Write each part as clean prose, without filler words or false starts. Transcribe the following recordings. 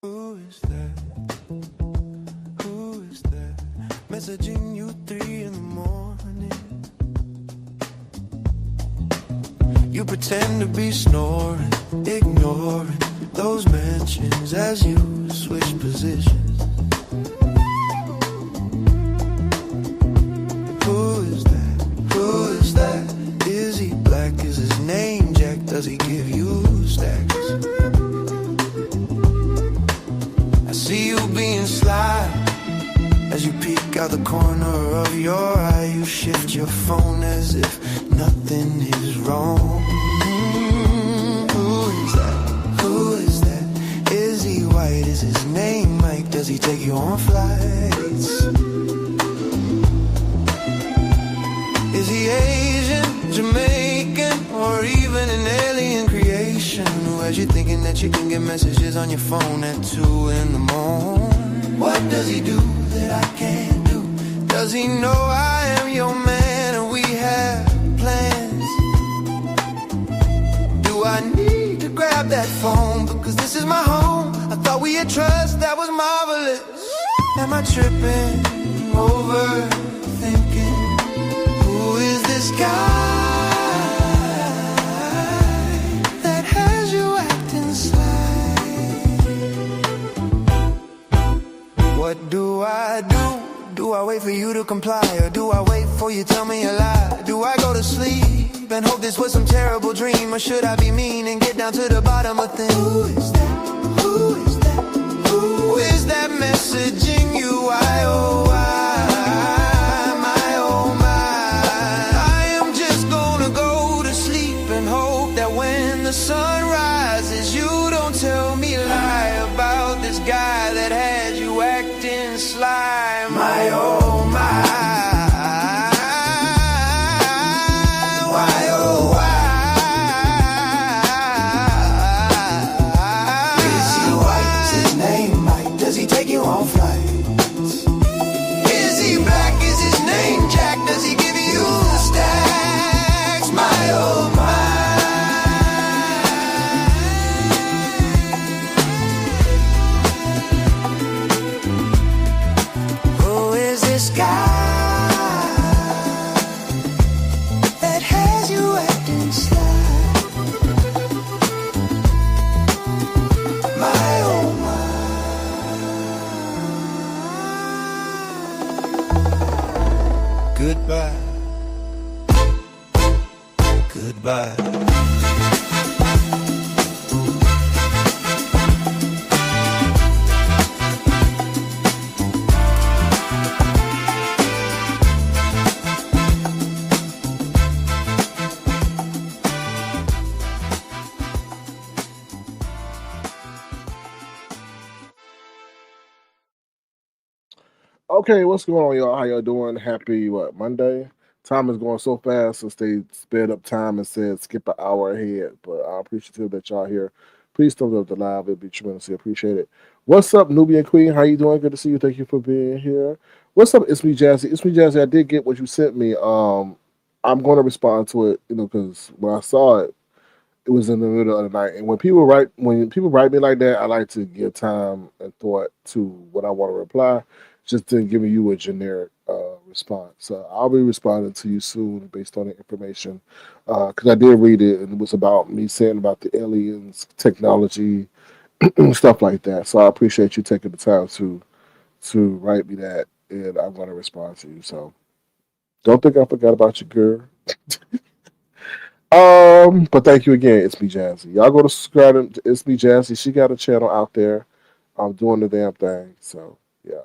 Who is that? Who is that? Messaging you 3 in the morning. You pretend to be snoring, ignoring those mentions as you switch positions. Who is that? Who is that? Is he black? Is his name Jack? Does he give you stacks? See you being sly as you peek out the corner of your eye. You shift your phone as if nothing is wrong. Who is that? Who is that? Is he white? Is his name Mike? Does he take you on flights? Is he Asian, Jamaican, or even an alien creation? Who has you thinking that you can get messages on your phone at 2 in the morning? What does he do that I can't do? Does he know I am your man and we have plans? Do I need to grab that phone because this is my home? I thought we had trust, that was marvelous. Am I tripping over thinking? Who is this guy that has you acting sly? What do I do? Do I wait for you to comply? Or do I wait for you to tell me a lie? Do I go to sleep and hope this was some terrible dream? Or should I be mean and get down to the bottom of things? Who is that? Who is that? Who is that messaging you? Why, oh, why? Sun rises, you don't tell me a lie about this guy that has you acting sly. My oh my, why oh why? Is he white? Is his name Mike? Does he take you on flights? Is he black? Is his name Jack? Does he give you stacks? My oh my. This guy that has you acting sly. My oh my. Goodbye. Goodbye. Okay, what's going on, y'all? How y'all doing? Happy Monday? Time is going so fast since they sped up time and said skip an hour ahead. But I'm appreciative that y'all here. Please thumbs up the live; it'd be tremendously appreciated. What's up, Nubian Queen? How you doing? Good to see you. Thank you for being here. What's up? It's me, Jazzy. It's me, Jazzy. I did get what you sent me. I'm going to respond to it. Because when I saw it, it was in the middle of the night. And when people write me like that, I like to give time and thought to what I want to reply, just than giving you a generic response. So I'll be responding to you soon based on the information because I did read it and it was about me saying about the aliens, technology, stuff like that. So I appreciate you taking the time to write me that, and I'm going to respond to you. So don't think I forgot about you, girl. But thank you again. It's me, Jazzy. Y'all go to subscribe to It's Me Jazzy. She got a channel out there. I'm doing the damn thing. So yeah.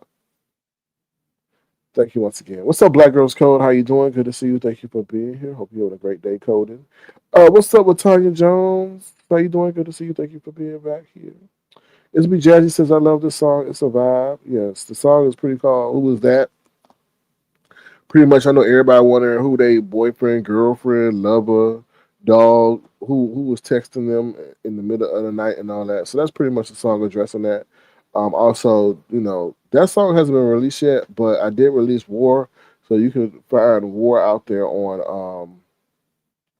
Thank you once again. What's up, Black Girls Code? How you doing? Good to see you. Thank you for being here. Hope you're having a great day coding. What's up with Tanya Jones? How you doing? Good to see you. Thank you for being back here. It's me, Jazzy says I love this song. It's a vibe. Yes, the song is pretty called Who Was That? Pretty much I know everybody wondering who they boyfriend, girlfriend, lover, dog, who was texting them in the middle of the night and all that. So that's pretty much the song addressing that. Also, that song hasn't been released yet, but I did release War, so you can find War out there on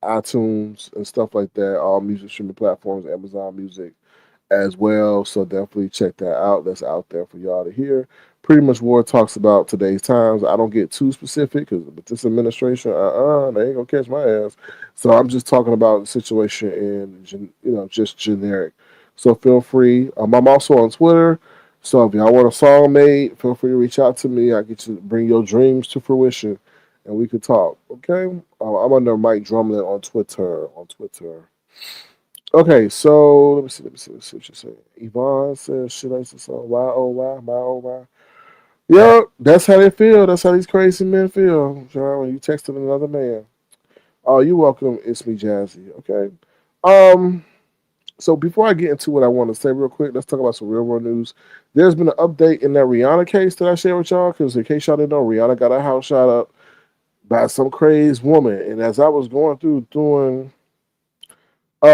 iTunes and stuff like that, all music streaming platforms, Amazon Music, as well. So definitely check that out. That's out there for y'all to hear. Pretty much what it talks about today's times. I don't get too specific because with this administration, they ain't gonna catch my ass. So I'm just talking about the situation in, just generic. So feel free. I'm also on Twitter. So if y'all want a song made, feel free to reach out to me. I get to bring your dreams to fruition, and we could talk. Okay. I'm under Mike Drumlin on Twitter. Okay, so let me see what you say. Yvonne says, should I say so? Why, oh, why, my, oh, why? Yeah, that's how they feel. That's how these crazy men feel, John, when you texting another man. Oh, you're welcome. It's me, Jazzy. Okay. Um, so before I get into what I want to say real quick, let's talk about some real world news. There's been an update in that Rihanna case that I shared with y'all, because in case y'all didn't know, Rihanna got her house shot up by some crazy woman. And as I was going through doing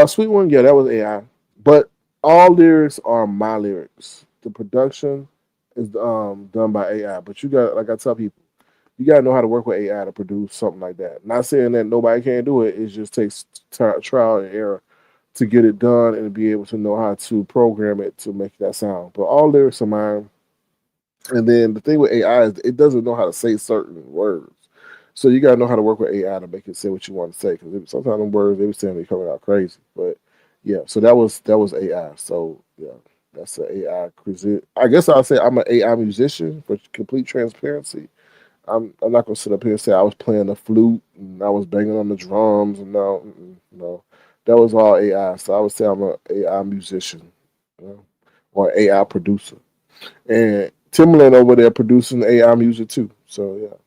Sweet One, yeah, that was AI. But all lyrics are my lyrics. The production is done by AI. But you got, like I tell people, you got to know how to work with AI to produce something like that. Not saying that nobody can do it. It just takes trial and error to get it done and be able to know how to program it to make that sound. But all lyrics are mine. And then the thing with AI is it doesn't know how to say certain words. So you gotta know how to work with AI to make it say what you want to say. Because sometimes the words they be saying be coming out crazy. But yeah, so that was AI. So yeah, that's an AI. I guess I'll say I'm an AI musician for complete transparency. I'm not gonna sit up here and say I was playing the flute and I was banging on the drums and no, that was all AI. So I would say I'm an AI musician, you know, or AI producer. And Timbaland over there producing AI music too. So yeah.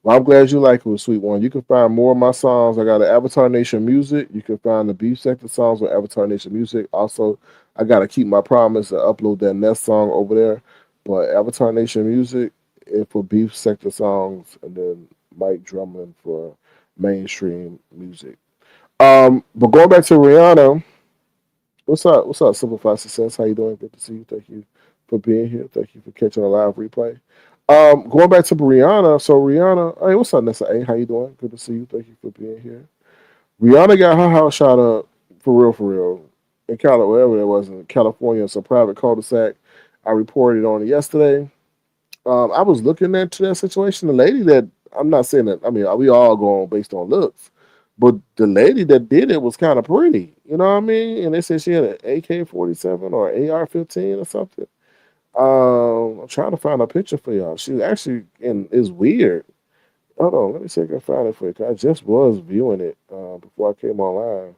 Well, I'm glad you like it, Sweet One. You can find more of my songs. I got an Avatar Nation Music. You can find the Beef Sector songs on Avatar Nation Music. Also, I gotta keep my promise to upload that Nest song over there. But Avatar Nation Music is for Beef Sector songs, and then Mike Drummond for mainstream music. But going back to Rihanna, what's up? What's up, Simplified Success? How you doing? Good to see you. Thank you for being here. Thank you for catching a live replay. Going back to Rihanna. So Rihanna, hey, what's up, Nessa? Hey, how you doing? Good to see you. Thank you for being here. Rihanna got her house shot up for real. In California, wherever it was in California, it's a private cul-de-sac. I reported on it yesterday. I was looking into that situation. The lady that I'm not saying that. I mean, we all go on based on looks, but the lady that did it was kind of pretty. You know what I mean? And they said she had an AK-47 or AR-15 or something. I'm trying to find a picture for y'all. She actually and it's weird. Hold on, let me see if I can find it for you. 'Cause I just was viewing it before I came online.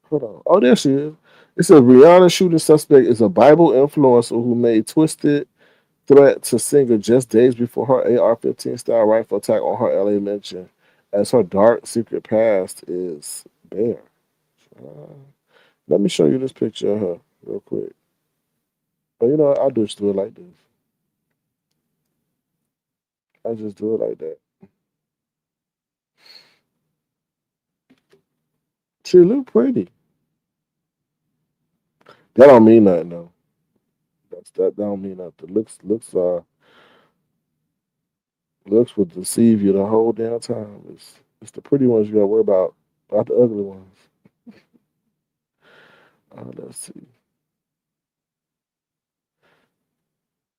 Hold on. Oh, there she is. It says Rihanna shooting suspect is a Bible influencer who made twisted threat to singer just days before her AR-15 style rifle attack on her LA mansion, as her dark secret past is bare. Uh, Let me show you this picture of her real quick. But you know, I'll just do it like this. I just do it like that. She look pretty. That don't mean nothing though. That don't mean nothing. Looks will deceive you the whole damn time. It's the pretty ones you gotta worry about, not the ugly ones. Let's see.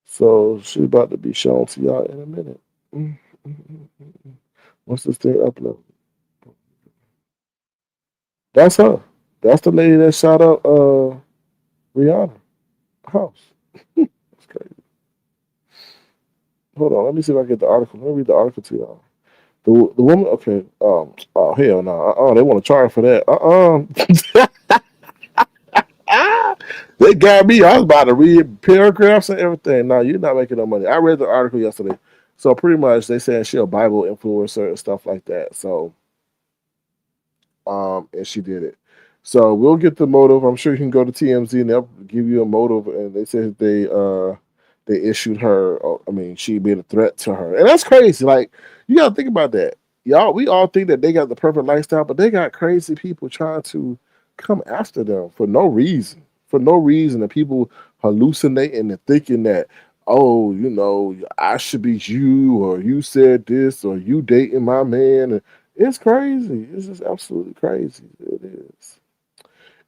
So she's about to be shown to y'all in a minute. Mm, mm, mm, mm, mm. Once this thing upload, that's her. That's the lady that shot up Rihanna house. That's crazy. Hold on, let me see if I can get the article. Let me read the article to y'all. The woman, okay. Oh hell no. They want to charge for that. They got me. I was about to read paragraphs and everything. No, you're not making no money. I read the article yesterday. So pretty much they saying she a Bible influencer and stuff like that. So and she did it. So we'll get the motive. I'm sure you can go to TMZ and they'll give you a motive. And they said they issued her. I mean, she made a threat to her, and that's crazy. Like you got to think about that, y'all. We all think that they got the perfect lifestyle, but they got crazy people trying to come after them for no reason. For no reason, and people hallucinating and thinking that, oh, I should be you, or you said this, or you dating my man. It's crazy. It's just absolutely crazy. It is.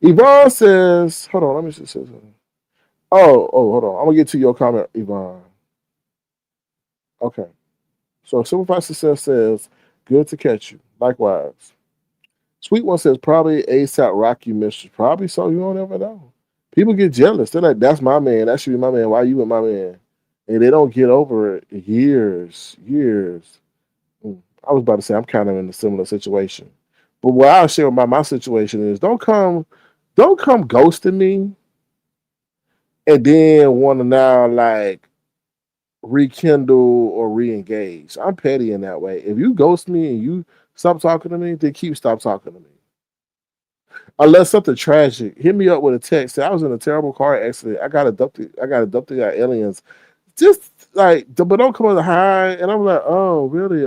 Yvonne says, hold on, let me see something. Hold on. I'm gonna get to your comment, Yvonne. Okay. So Simplified Success says, good to catch you. Likewise. Sweet One says, probably ASAP Rocky Mistress. Probably so. You don't ever know. People get jealous. They're like, that's my man. That should be my man. Why you with my man? And they don't get over it. Years. I was about to say I'm kind of in a similar situation. But what I'll share about my situation is don't come ghosting me and then want to now like rekindle or re-engage. I'm petty in that way. If you ghost me and you stop talking to me, then stop talking to me. Unless something tragic, hit me up with a text. Say, I was in a terrible car accident. I got abducted. Got aliens. Just like, but don't come on the high. And I'm like, oh, really?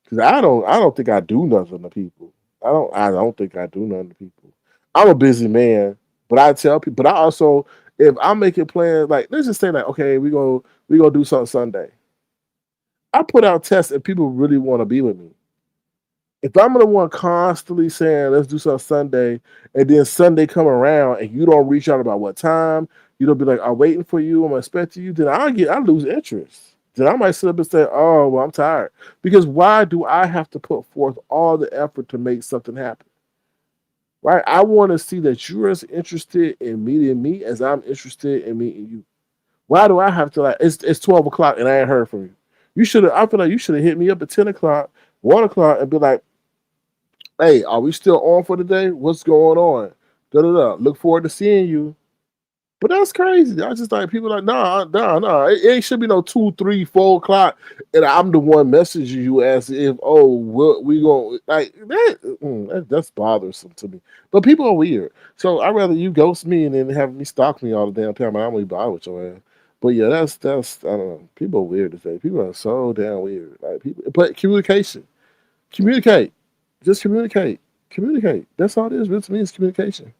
Because I don't think I do nothing to people. I don't think I do nothing to people. I'm a busy man, but I tell people. But I also, if I'm making plans, like let's just say like, okay, we go do something Sunday. I put out tests if people really want to be with me. If I'm the one constantly saying let's do something Sunday, and then Sunday come around and you don't reach out about what time, you don't be like, I'm waiting for you, I'm expecting you, then I lose interest. Then I might sit up and say, oh, well, I'm tired. Because why do I have to put forth all the effort to make something happen? Right? I want to see that you're as interested in meeting me as I'm interested in meeting you. Why do I have to like it's 12 o'clock and I ain't heard from you? You should have I feel like you should have hit me up at 10 o'clock, 1 o'clock and be like, hey, are we still on for today? What's going on? Da da da. Look forward to seeing you. But that's crazy. I just like people like, nah. It should be no 2, 3, 4 o'clock, and I'm the one messaging you as if, oh, we going like that's bothersome to me. But people are weird, so I'd rather you ghost me and then have me stalk me all the damn time. I'm gonna bother with your ass. But yeah, that's I don't know. People are weird to say. People are so damn weird. Like people, but communicate, just communicate. That's all it is. It means communication.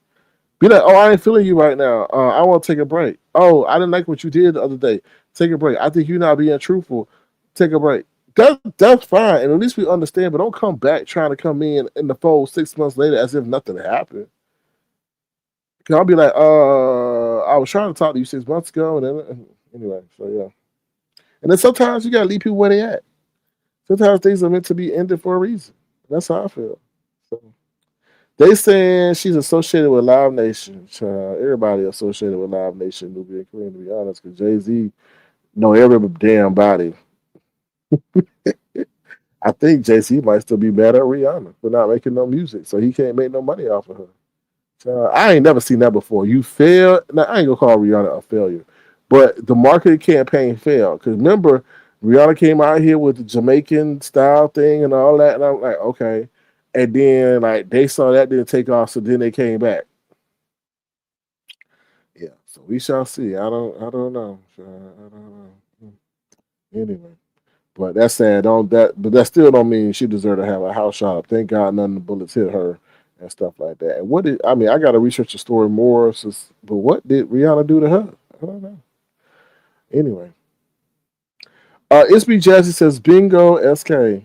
Be like, oh, I ain't feeling you right now. I want to take a break. Oh, I didn't like what you did the other day. Take a break. I think you're not being truthful. Take a break. That's fine, and at least we understand. But don't come back trying to come in the fold 6 months later as if nothing happened. Cause I'll be like, I was trying to talk to you 6 months ago, and then anyway, so yeah. And then sometimes you gotta leave people where they at. Sometimes things are meant to be ended for a reason. That's how I feel. So. They saying she's associated with Live Nation. Child. Everybody associated with Live Nation, Nubia and Kareem, to be honest, because Jay-Z know every damn body. I think Jay-Z might still be mad at Rihanna for not making no music, so he can't make no money off of her. Child, I ain't never seen that before. You fail. Now, I ain't gonna call Rihanna a failure, but the marketing campaign failed. Because remember, Rihanna came out here with the Jamaican style thing and all that, and I'm like, okay. And then like they saw that didn't take off, so then they came back. Yeah, so we shall see. I don't know. I don't know. Anyway, but that's sad. Don't that, but that still don't mean she deserved to have a house shot. Thank God none of the bullets hit her and stuff like that. And what did I mean? I got to research the story more. But what did Rihanna do to her? I don't know. Anyway, SB Jazzy says bingo SK.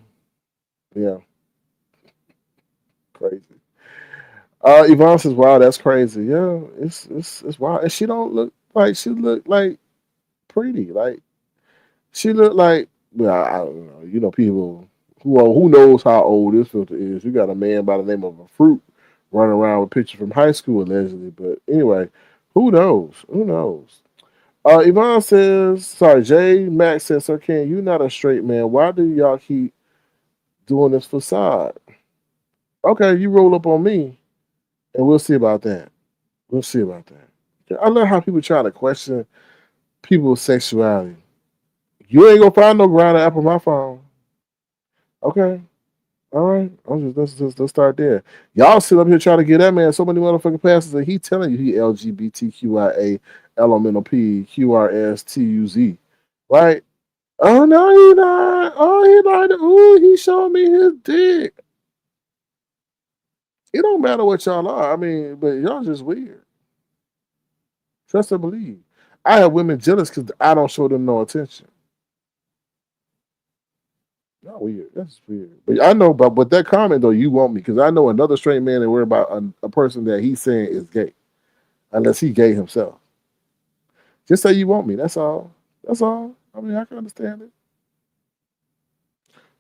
Yeah, crazy. Yvonne says, "Wow, that's crazy." Yeah, it's wild. And she don't look like she look like pretty. Like she looked like, well, I don't know. You know, people who knows how old this filter is. You got a man by the name of a fruit running around with pictures from high school allegedly. But anyway, who knows? Who knows? Yvonne says, sorry, Jay Max says, Sir Ken, you not a straight man. Why do y'all keep doing this facade? Okay, you roll up on me, and we'll see about that. We'll see about that. I love how people try to question people's sexuality. You ain't gonna find no grinder app on my phone. Okay. All right. Let's start there. Y'all sit up here trying to get that man so many motherfucking passes and he telling you he LGBTQIA elemental P QRSTUZ. Right? Oh no, he not. Oh, he not. Ooh, he showed me his dick. It don't matter what y'all are. I mean, but y'all just weird. Trust and believe. I have women jealous because I don't show them no attention. Not weird. That's weird. But I know, but with that comment though, you want me because I know another straight man that worry about a person that he's saying is gay, unless he gay himself. Just say you want me. That's all. That's all. I mean, I can understand it.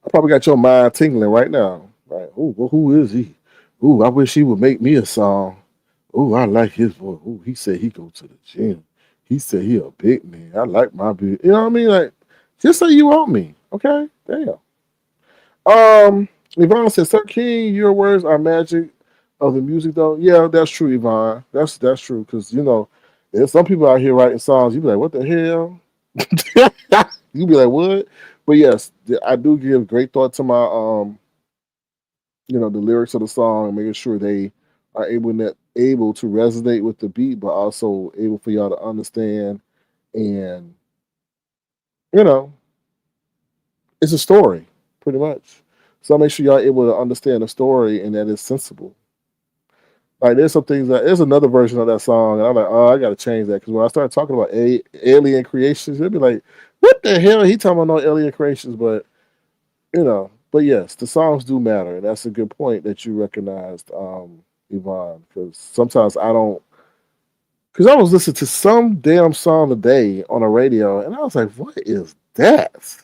I probably got your mind tingling right now. Right? Oh, well, who is he? Ooh, I wish he would make me a song. Ooh, I like his voice. Ooh, he said he go to the gym. He said he a big man. I like my big. You know what I mean? Like, just say you want me. Okay? Damn. Yvonne says, Sir King, your words are magic of the music, though. Yeah, that's true, Yvonne. That's true. Because, there's some people out here writing songs. You be like, what the hell? You be like, what? But yes, I do give great thought to my, the lyrics of the song and making sure they are able to resonate with the beat, but also able for y'all to understand. And, you know, it's a story, pretty much. So I make sure y'all able to understand the story and that it's sensible. Like there's some things that there's another version of that song, and I'm like, oh, I gotta change that because when I start talking about alien creations, it'd be like, what the hell? He talking about no alien creations, but but yes, the songs do matter, and that's a good point that you recognized, Yvonne. Because sometimes I don't, because I was listening to some damn song today on the radio, and I was like, what is that?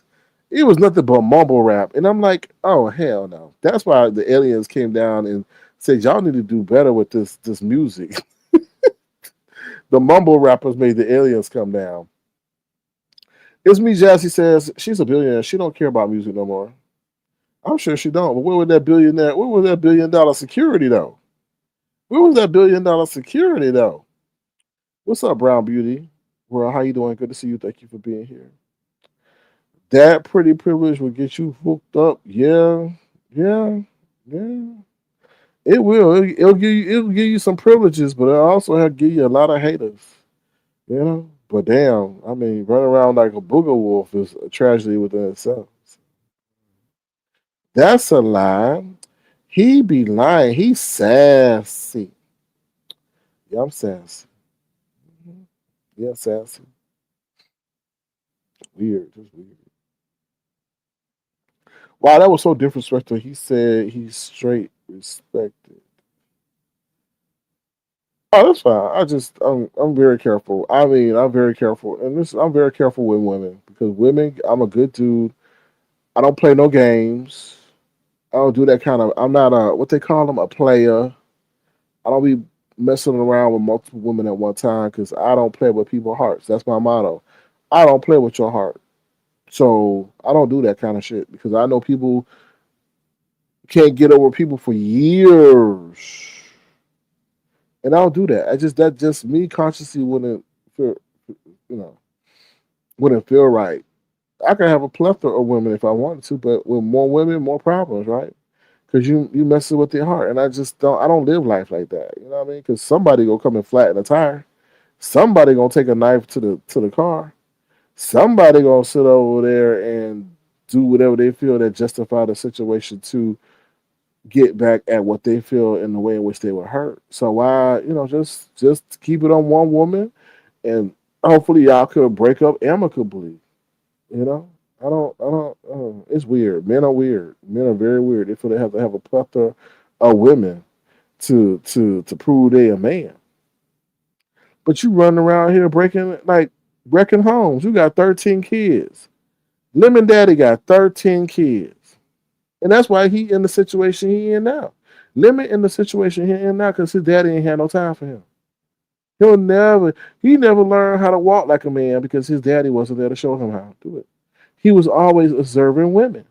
It was nothing but mumble rap. And I'm like, oh hell no. That's why the aliens came down and said, y'all need to do better with this music. The mumble rappers made the aliens come down. It's me, Jazzy says, she's a billionaire. She don't care about music no more. I'm sure she don't. But where was that $1 billion security though? Where was that $1 billion security though? What's up, Brown Beauty? Well, how you doing? Good to see you. Thank you for being here. That pretty privilege will get you hooked up. Yeah, yeah, yeah. It will. It'll give you some privileges, but it'll also give you a lot of haters. But damn, I mean, running around like a booger wolf is a tragedy within itself. That's a lie. He be lying. He's sassy. Yeah, I'm sassy. Mhm. Yeah, sassy. Weird. Just weird. Wow, that was so disrespectful. He said he's straight respected. Oh, that's fine. I'm very careful. I mean, I'm very careful, and this I'm very careful with women because women. I'm a good dude. I don't play no games. I don't do that kind of. I'm not a what they call them a player. I don't be messing around with multiple women at one time because I don't play with people's hearts. That's my motto. I don't play with your heart. So I don't do that kind of shit because I know people can't get over people for years, and I don't do that. I just that just me consciously wouldn't feel, you know, wouldn't feel right. I can have a plethora of women if I wanted to, but with more women, more problems, right? Because you messing with their heart, and I just don't. I don't live life like that. You know what I mean? Because somebody gonna come and flatten a tire. Somebody gonna take a knife to the car. Somebody gonna sit over there and do whatever they feel that justify the situation to get back at what they feel in the way in which they were hurt. So why, just keep it on one woman, and hopefully y'all could break up amicably. You know, I don't. It's weird. Men are weird. Men are very weird. They feel they have to have a plethora of women to prove they a man. But you running around here wrecking homes. You got 13 kids. Lemon Daddy got 13 kids, and that's why he in the situation he in now. Lemon in the situation he in now because his daddy ain't had no time for him. He never learned how to walk like a man because his daddy wasn't there to show him how to do it. He was always observing women.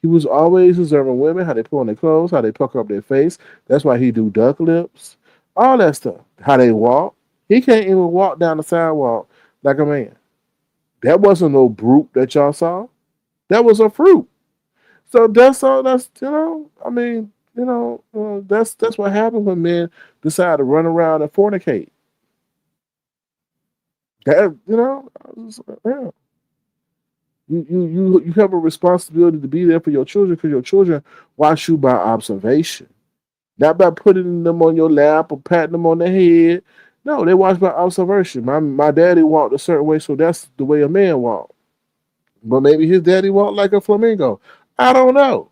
He was always observing women, how they put on their clothes, how they pucker up their face. That's why he do duck lips, all that stuff. How they walk. He can't even walk down the sidewalk like a man. That wasn't no brute that y'all saw. That was a fruit. So that's all. I mean, that's what happens when men decide to run around and fornicate. Yeah. You have a responsibility to be there for your children because your children watch you by observation, not by putting them on your lap or patting them on the head. No, they watch by observation. My daddy walked a certain way, so that's the way a man walked. But maybe his daddy walked like a flamingo. I don't know.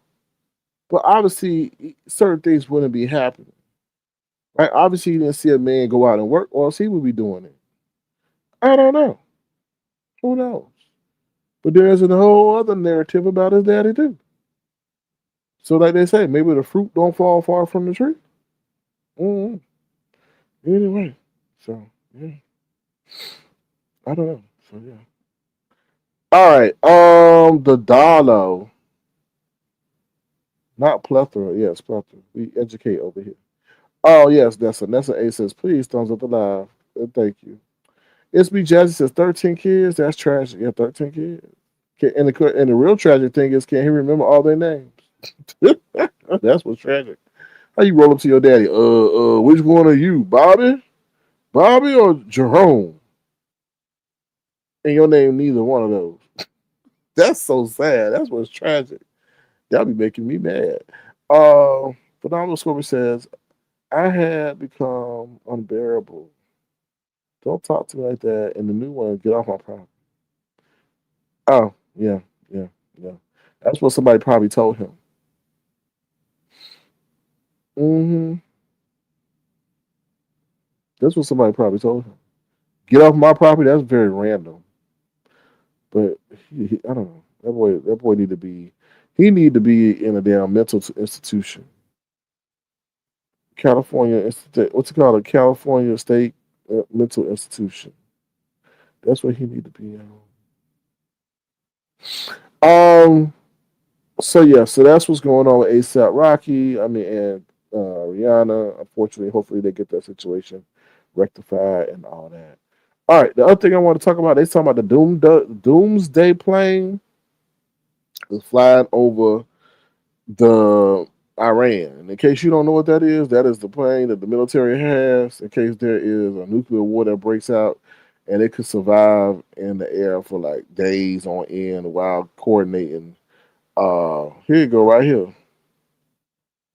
But obviously, certain things wouldn't be happening. Right? Obviously, you didn't see a man go out and work, or else he would be doing it. I don't know. Who knows? But there's a whole other narrative about his daddy, too. So, like they say, maybe the fruit don't fall far from the tree. Mm-hmm. Anyway, so, yeah, I don't know. So, yeah. All right. The dollar, not plethora. Yes, plethora. We educate over here. Oh, yes, Nessa A says, please thumbs up the live. Thank you. SB Jazzy says 13 kids. That's tragic. Yeah, 13 kids. And the real tragic thing is, can he remember all their names? That's what's tragic. How you roll up to your daddy? Which one are you, Bobby? Bobby or Jerome? And your name neither one of those. That's so sad. That's what's tragic. That'll be making me mad. Phenomenal Scorpio says, I had become unbearable. Don't talk to me like that. And the new one, get off my property. Oh, yeah, yeah, yeah. That's what somebody probably told him. Hmm. That's what somebody probably told him. Get off my property. That's very random. But I don't know. That boy need to be. He need to be in a damn mental institution. California Institute. What's it called? A California State Mental Institution. That's what he need to be in. Um. So yeah. So that's what's going on with ASAP Rocky. I mean, and Rihanna. Unfortunately, hopefully they get that situation rectified and all that. All right. The other thing I want to talk about. They talking about the Doomsday plane is flying over the Iran. And in case you don't know what that is the plane that the military has in case there is a nuclear war that breaks out, and it could survive in the air for like days on end while coordinating. Here you go, right here.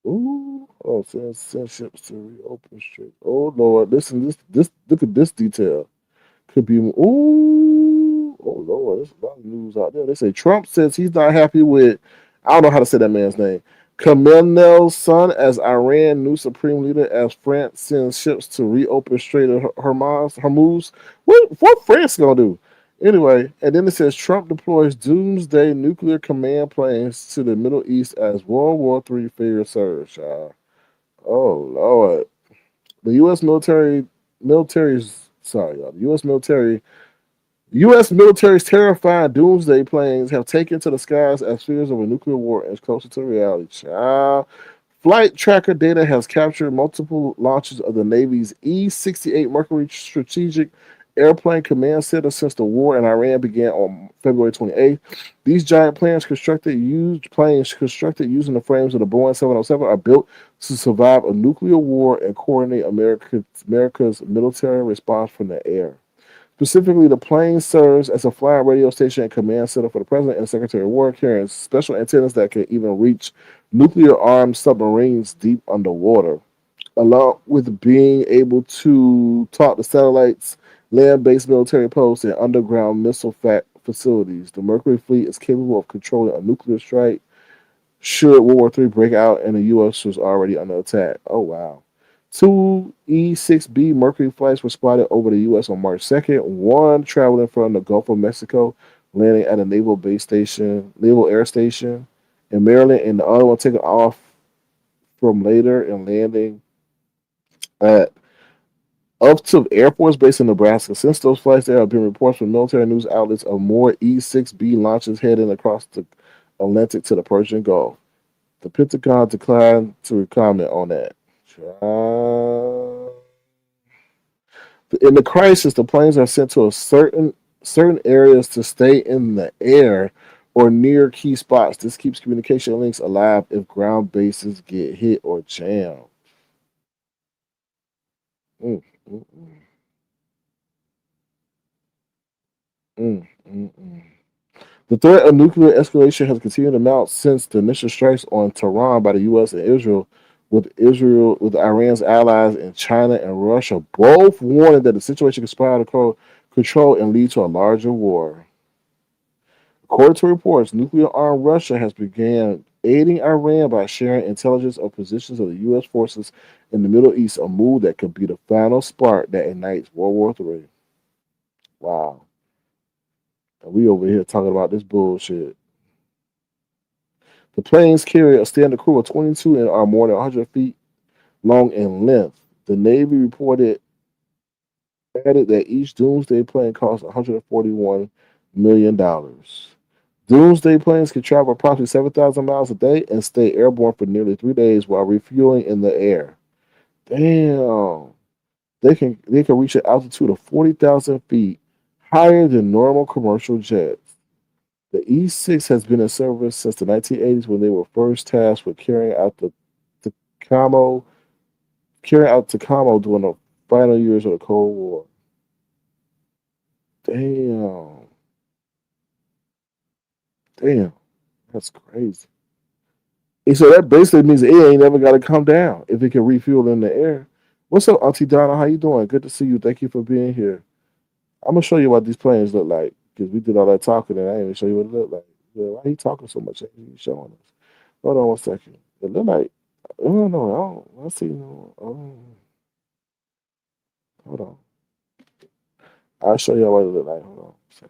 Ooh, oh, send ships to reopen Strait. Oh Lord, listen, this look at this detail. Could be oh Lord, there's a lot of news out there. They say Trump says he's not happy with I don't know how to say that man's name. Khamenei's son as Iran new supreme leader as France sends ships to reopen Strait of Hormuz. What France gonna do? Anyway, and then it says Trump deploys doomsday nuclear command planes to the Middle East as World War III fear surge. Oh Lord. The U.S. military's sorry, y'all. U.S. military's terrifying doomsday planes have taken to the skies as fears of a nuclear war is closer to reality. Child. Flight tracker data has captured multiple launches of the Navy's E-68 Mercury strategic airplane command center since the war in Iran began on February 28th. These giant planes constructed using the frames of the Boeing 707 are built to survive a nuclear war and coordinate America's military response from the air. Specifically, the plane serves as a flying radio station and command center for the President and Secretary of War, carrying special antennas that can even reach nuclear armed submarines deep underwater, along with being able to talk to satellites, land based military posts, and underground missile facilities. The Mercury fleet is capable of controlling a nuclear strike should World War III break out and the U.S. was already under attack. Oh, wow. Two E-6B Mercury flights were spotted over the U.S. on March 2nd, one traveling from the Gulf of Mexico, landing at a Naval Air Station in Maryland, and the other one taking off from later and landing at Upton Air Force Base in Nebraska. Since those flights, there have been reports from military news outlets of more E-6B launches heading across the Atlantic to the Persian Gulf. The Pentagon declined to comment on that. In the crisis, the planes are sent to a certain areas to stay in the air or near key spots. This keeps communication links alive if ground bases get hit or jammed. Mm, mm, mm, mm, mm. The threat of nuclear escalation has continued to mount since the initial strikes on Tehran by the U.S. and Israel, with Iran's allies in China and Russia, both warning that the situation could spiral out of control and lead to a larger war. According to reports, nuclear armed Russia has began aiding Iran by sharing intelligence of positions of the U.S. forces in the Middle East, a move that could be the final spark that ignites World War III. Wow. And we over here talking about this bullshit. The planes carry a standard crew of 22 and are more than 100 feet long in length. The Navy reported added that each Doomsday plane costs $141 million. Doomsday planes can travel approximately 7,000 miles a day and stay airborne for nearly 3 days while refueling in the air. Damn. They can reach an altitude of 40,000 feet, higher than normal commercial jets. The E-6 has been in service since the 1980s when they were first tasked with Tacamo, carrying out Tacamo during the final years of the Cold War. Damn. Damn. That's crazy. And so that basically means it ain't never got to come down if it can refuel in the air. What's up, Auntie Donna? How you doing? Good to see you. Thank you for being here. I'm gonna show you what these planes look like because we did all that talking and I ain't even show you what it looked like. Yeah, why he talking so much? He's showing us. Hold on one second. It look like I don't know. I don't see no. Hold on. I'll show you what it look like. Hold on. A second.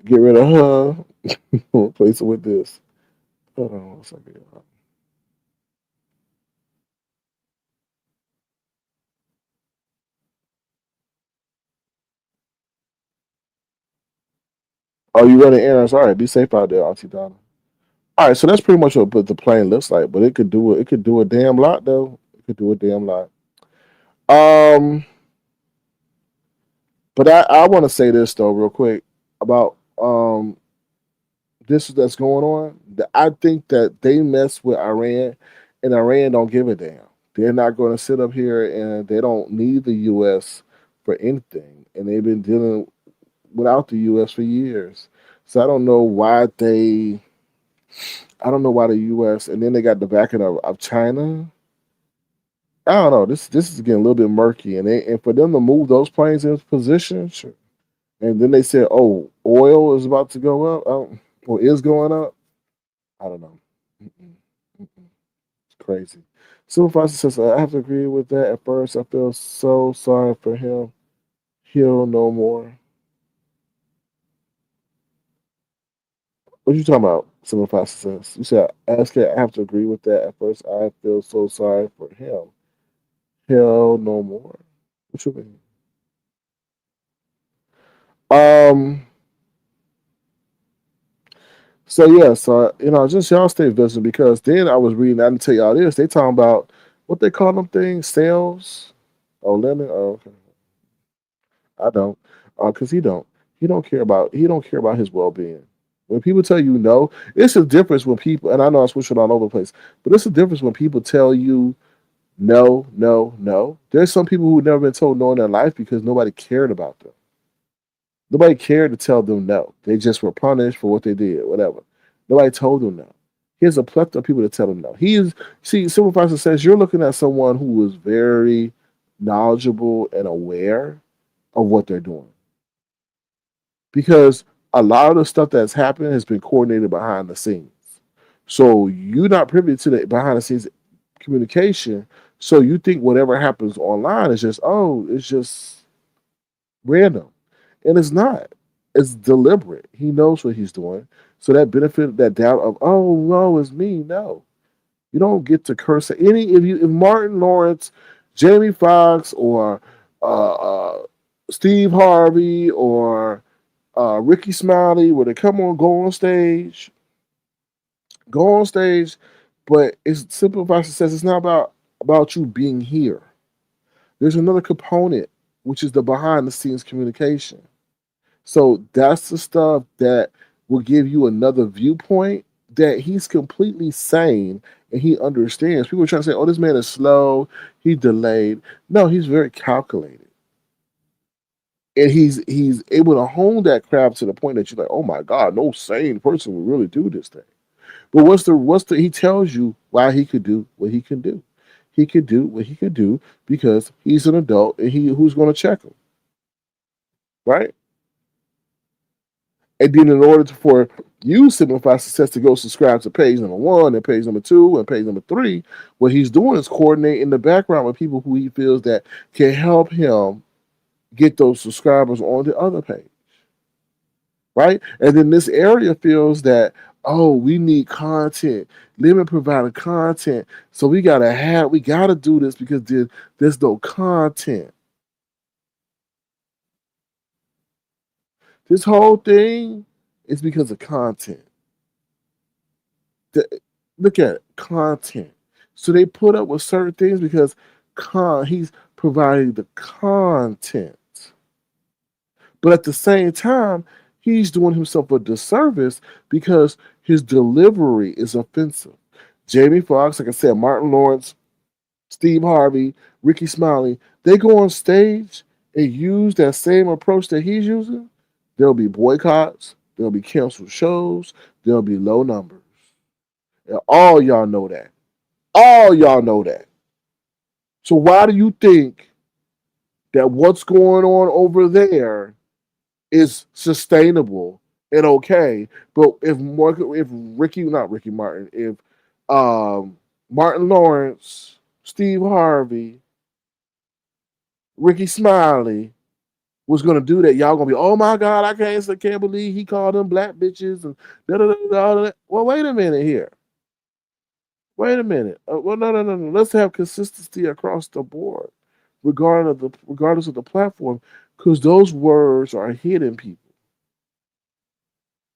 Get rid of her. Replace it with this. Hold on one second. Oh, you running errands? All right. Be safe out there, Auntie Donna. All right, so that's pretty much what the plane looks like, but it could do a damn lot though. It could do a damn lot. Um, but I want to say this though, real quick about this that's going on. I think that they mess with Iran, and Iran don't give a damn. They're not going to sit up here and they don't need the U.S. for anything, and they've been dealing without the U.S. for years. So I don't know why the U.S. and then they got the backing of China. I don't know. This is getting a little bit murky, and for them to move those planes into position, sure. And then they said, "Oh, oil is about to go up, or is going up." I don't know. Mm-mm, mm-mm. It's crazy. Supervisor says, "I have to agree with that. At first, I feel so sorry for him. He'll know more." What you talking about? Supervisor says, "You said ask it. I have to agree with that. At first, I feel so sorry for him. He'll know more." What you mean? Um. So yeah, so just y'all stay vigilant because then I was reading. I didn't tell y'all this. They talking about what they call them things, sales. Oh, lemon. Oh, okay. I don't, because he don't care about his well being. When people tell you no, it's a difference when people. And I know I'm switching all over the place, but it's a difference when people tell you no, no, no. There's some people who've never been told no in their life because nobody cared about them. Nobody cared to tell them no. They just were punished for what they did, whatever. Nobody told them no. Here's a plethora of people to tell them no. Supervisor says you're looking at someone who is very knowledgeable and aware of what they're doing. Because a lot of the stuff that's happening has been coordinated behind the scenes. So you're not privy to the behind the scenes communication. So you think whatever happens online is it's just random. And it's not. It's deliberate. He knows what he's doing. So that benefit, that doubt of, oh no, it's me. No. You don't get to curse if Martin Lawrence, Jamie Foxx, or uh, uh, Steve Harvey or Ricky Smiley where they go on stage, but it's Simplified says it's not about you being here. There's another component, which is the behind the scenes communication. So that's the stuff that will give you another viewpoint that he's completely sane and he understands. People are trying to say, oh, this man is slow, he's delayed. No, he's very calculated. And he's able to hone that craft to the point that you're like, oh my God, no sane person would really do this thing. But what's the he tells you why he could do what he can do. He could do what he could do because he's an adult and he who's gonna check him, right? And then in order for you Simplify Success to go subscribe to page number 1 and page number 2 and page number 3, what he's doing is coordinating in the background with people who he feels that can help him get those subscribers on the other page, right? And then this area feels that, oh, we need content. Lemon provided content, so we gotta do this because there's no content. This whole thing is because of content. The, Look at it, content. So they put up with certain things because he's providing the content. But at the same time, he's doing himself a disservice because his delivery is offensive. Jamie Foxx, like I said, Martin Lawrence, Steve Harvey, Ricky Smiley, they go on stage and use that same approach that he's using. There'll be boycotts, there'll be canceled shows, there'll be low numbers. And all y'all know that. All y'all know that. So why do you think that what's going on over there is sustainable and okay? But if not Ricky Martin, if Martin Lawrence, Steve Harvey, Ricky Smiley was gonna do that, y'all gonna be, oh my God, I can't believe he called them black bitches and da da da da. Well, wait a minute here. Wait a minute. Well, no. Let's have consistency across the board, regardless of the platform, because those words are hitting people.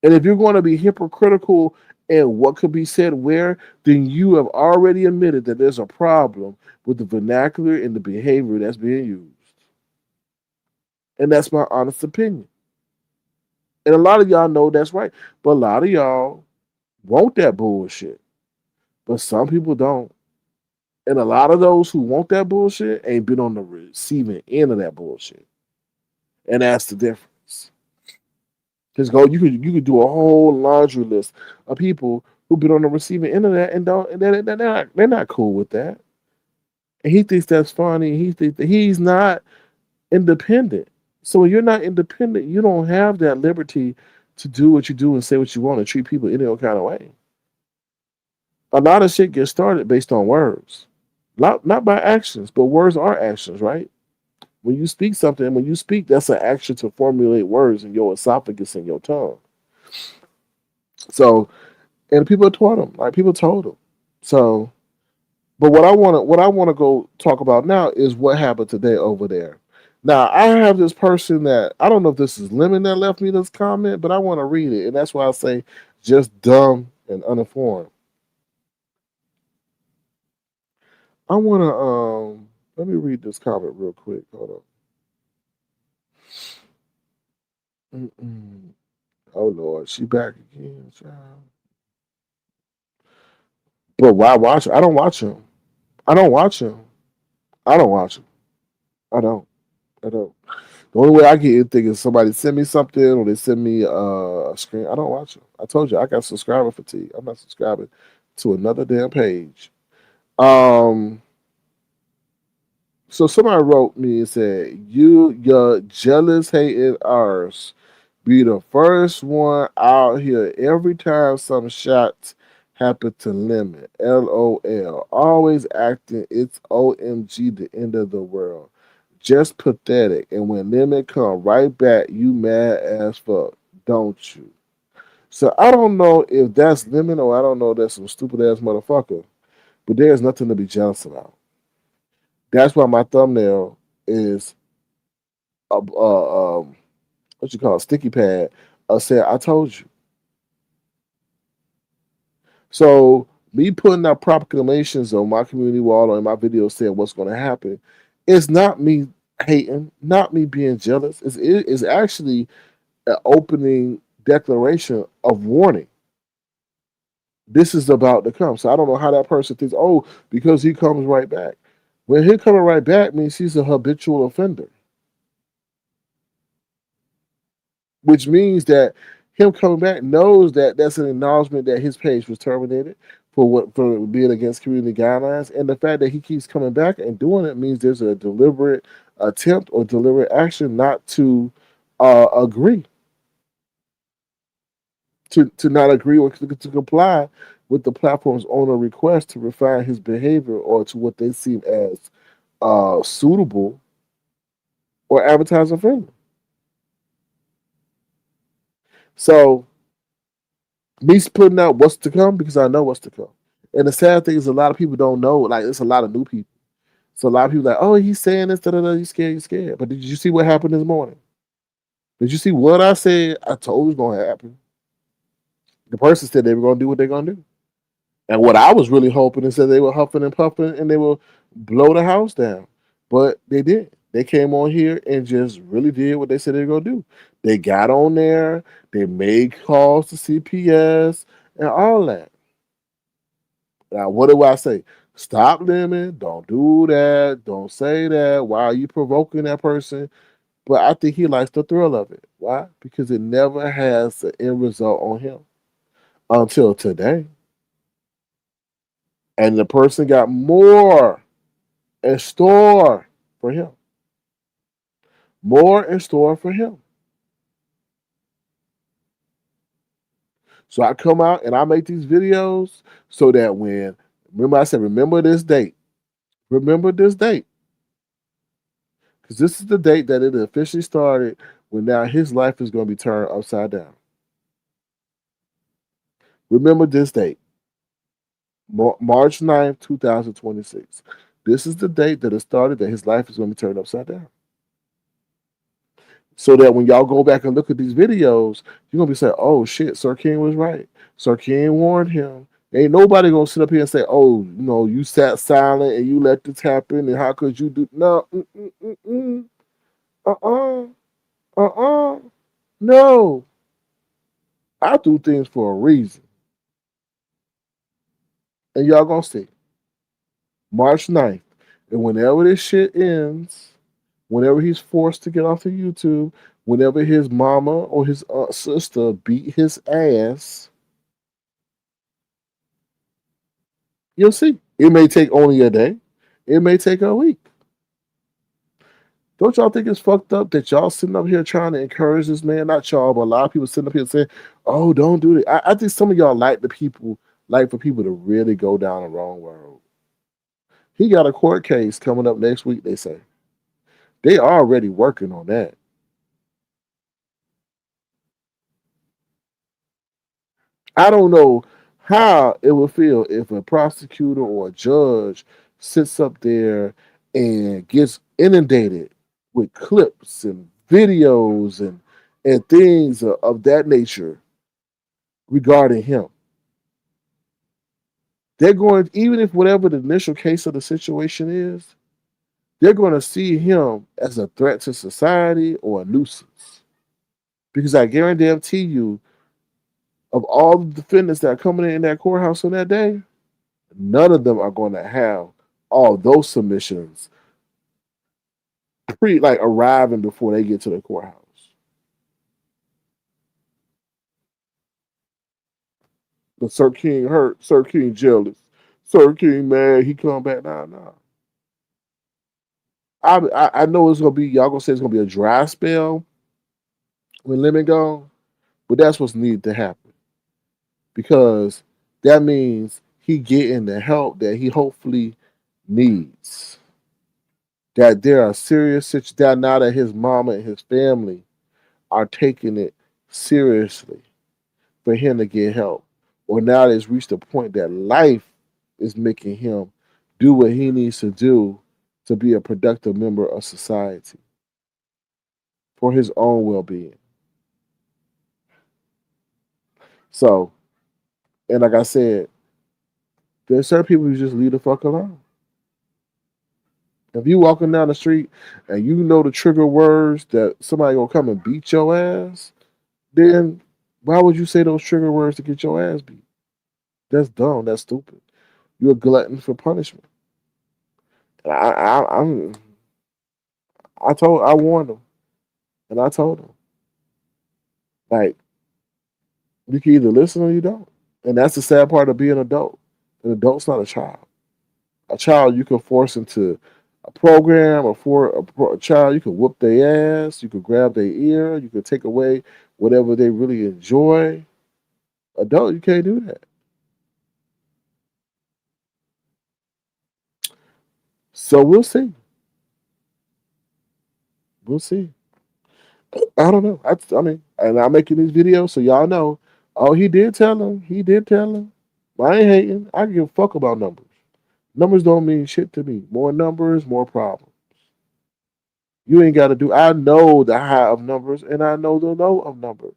And if you're going to be hypocritical in what could be said where, then you have already admitted that there's a problem with the vernacular and the behavior that's being used. And that's my honest opinion. And a lot of y'all know that's right. But a lot of y'all want that bullshit. But some people don't. And a lot of those who want that bullshit ain't been on the receiving end of that bullshit. And that's the difference. Because you could do a whole laundry list of people who've been on the receiving end of that and don't and they're not cool with that. And he thinks that's funny. He thinks that he's not independent. So when you're not independent, you don't have that liberty to do what you do and say what you want and treat people any old kind of way. A lot of shit gets started based on words. Not by actions, but words are actions, right? When you speak something, when you speak, that's an action to formulate words in your esophagus and your tongue. So, and people taught them, like people told them. So, but what I want to go talk about now is what happened today over there. Now, I have this person that I don't know if this is Lemon that left me this comment, but I want to read it, and that's why I say just dumb and uninformed. I want to let me read this comment real quick. Hold on. Oh Lord, she back again, child. But why watch? I don't watch him. I don't watch him. I don't watch him. I don't. I don't. The only way I get anything is somebody send me something or they send me a screen. I don't watch them. I told you I got subscriber fatigue. I'm not subscribing to another damn page. Um. So somebody wrote me and said, your jealous hating ours be the first one out here every time some shots happen to Lemon. LOL. Always acting it's OMG the end of the world. Just pathetic. And when Lemon come right back, you mad as fuck, don't you? So I don't know if that's Lemon or I don't know if that's some stupid ass motherfucker. But there's nothing to be jealous about. That's why my thumbnail is what you call a sticky pad. I said I told you. So me putting out proclamations on my community wall or in my video saying what's going to happen, it's not me hating, not me being jealous. It's actually an opening declaration of warning. This is about to come. So I don't know how that person thinks, oh, because he comes right back. Well, him coming right back means he's a habitual offender, which means that him coming back knows that that's an acknowledgement that his page was terminated for being against community guidelines, and the fact that he keeps coming back and doing it means there's a deliberate attempt or deliberate action not to agree. to not agree or to comply with the platform's owner request to refine his behavior or to what they seem as suitable or advertiser friendly. So me putting out what's to come because I know what's to come. And the sad thing is a lot of people don't know. Like it's a lot of new people. So a lot of people like, oh, he's saying this, da da da. You scared, you scared. But did you see what happened this morning? Did you see what I said? I told you was gonna happen. The person said they were gonna do what they're gonna do. And what I was really hoping is that they were huffing and puffing and they will blow the house down. But they did. They came on here and just really did what they said they were gonna do. They got on there, they made calls to CPS and all that. Now, what do I say? Stop lemon. Don't do that. Don't say that. Why are you provoking that person? But I think he likes the thrill of it. Why? Because it never has an end result on him until today. And the person got more in store for him. More in store for him. So I come out and I make these videos so that when, remember I said, remember this date. Remember this date. Because this is the date that it officially started when now his life is going to be turned upside down. Remember this date, March 9th, 2026. This is the date that it started that his life is going to be turned upside down. So that when y'all go back and look at these videos, you're going to be saying, oh shit, Sir King was right. Sir King warned him. Ain't nobody going to sit up here and say, oh, you sat silent and you let this happen and how could you do. No. Uh-uh. Uh-uh. No. I do things for a reason. And y'all gonna see. March 9th. And whenever this shit ends, whenever he's forced to get off of YouTube, whenever his mama or his sister beat his ass, you'll see. It may take only a day. It may take a week. Don't y'all think it's fucked up that y'all sitting up here trying to encourage this man? Not y'all, but a lot of people sitting up here saying, "Oh, don't do it." I think some of y'all like for people to really go down the wrong road. He got a court case coming up next week. They say they already working on that. I don't know how it would feel if a prosecutor or a judge sits up there and gets inundated with clips and videos and things of that nature regarding him. They're going, even if whatever the initial case of the situation is, they're going to see him as a threat to society or a nuisance. Because I guarantee you, of all the defendants that are coming in that courthouse on that day, none of them are going to have all those submissions like arriving before they get to the courthouse. But Sir King hurt, Sir King jealous, Sir King mad, he come back. Nah. I know it's gonna be y'all gonna say it's gonna be a dry spell when Lemon gone, but that's what's needed to happen because that means he getting the help that he hopefully needs. That there are serious situations that now that his mama and his family are taking it seriously for him to get help. Or now it's reached a point that life is making him do what he needs to do to be a productive member of society for his own well being. So, and like I said, there's certain people who just leave the fuck alone. If you walking down the street and you know the trigger words that somebody gonna come and beat your ass, then why would you say those trigger words to get your ass beat? That's dumb. That's stupid. You're a glutton for punishment. I'm. I warned him, and I told him, like, you can either listen or you don't, and that's the sad part of being an adult. An adult's not a child. A child you can force into a program, or for a child you can whoop their ass, you can grab their ear, you can take away whatever they really enjoy. Adult, you can't do that. So we'll see. We'll see. I don't know. I mean, and I'm making these videos so y'all know. Oh, he did tell him. He did tell him. I ain't hating. I give a fuck about numbers. Numbers don't mean shit to me. More numbers, more problems. You ain't got to do. I know the high of numbers and I know the low of numbers.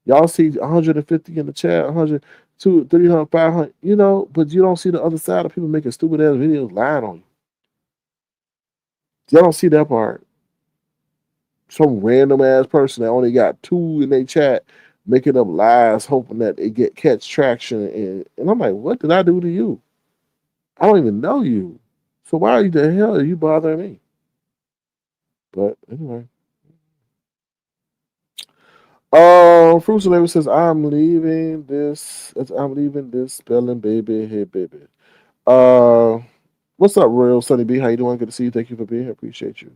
Y'all see 150 in the chat, 100, 200, 300, 500, but you don't see the other side of people making stupid ass videos lying on you. Y'all don't see that part. Some random ass person that only got two in their chat making up lies, hoping that it get catch traction. And I'm like, what did I do to you? I don't even know you. So why are you the hell are you bothering me? But anyway. Fruits and Labor says, I'm leaving this spelling baby. Hey baby. Uh what's up, Real Sunny B? How you doing? Good to see you. Thank you for being here. Appreciate you.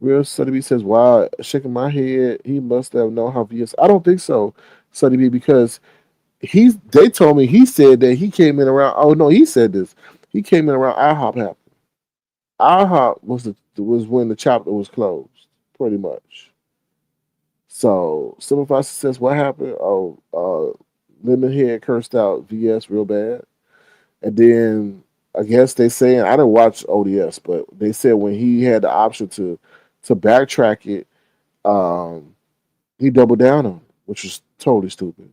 Real Sunny B says, wow, shaking my head. He must have known how VS. I don't think so, Sunny B, because they told me he said that he came in around he said this. He came in around IHOP happened. IHOP was when the chapter was closed, pretty much. So Simplify says what happened? Lemonhead cursed out VS real bad. And then I guess they saying I didn't watch ODS, but they said when he had the option to backtrack it, um, he doubled down on it, which was totally stupid.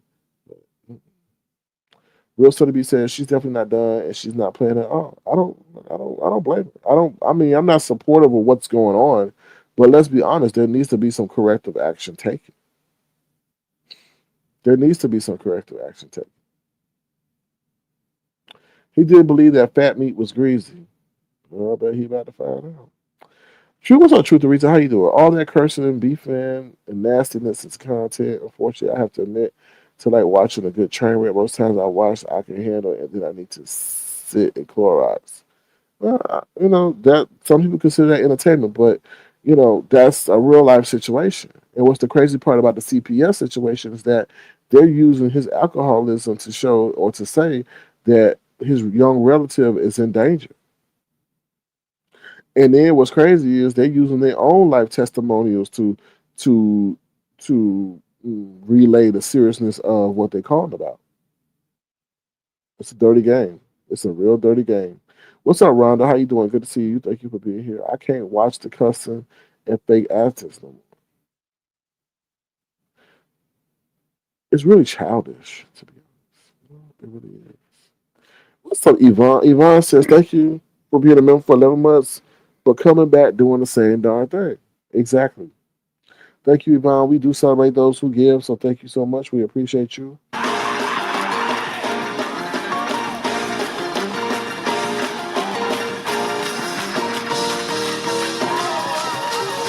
Real Study B says she's definitely not done and she's not playing at all. I don't blame her. I mean I'm not supportive of what's going on, but let's be honest, there needs to be some corrective action taken. There needs to be some corrective action taken. He did believe that fat meat was greasy. Well, I bet he about to find out. True, what's up, Truth the Reason? How you doing? All that cursing and beefing and nastiness is content. Unfortunately, I have to admit to like watching a good train wreck. Most times I watch, I can handle it, and then I need to sit and Clorox. Well, that some people consider that entertainment, but that's a real life situation. And what's the crazy part about the CPS situation is that they're using his alcoholism to show or to say that his young relative is in danger. And then what's crazy is they're using their own life testimonials to relay the seriousness of what they're calling about. It's a dirty game. It's a real dirty game. What's up, Rhonda? How you doing? Good to see you. Thank you for being here. I can't watch the cussing and fake accents no more. It's really childish, to be honest. It really is. What's up, Yvonne? Yvonne says, thank you for being a member for 11 months, but coming back doing the same darn thing. Exactly. Thank you, Yvonne. We do celebrate those who give, so thank you so much. We appreciate you.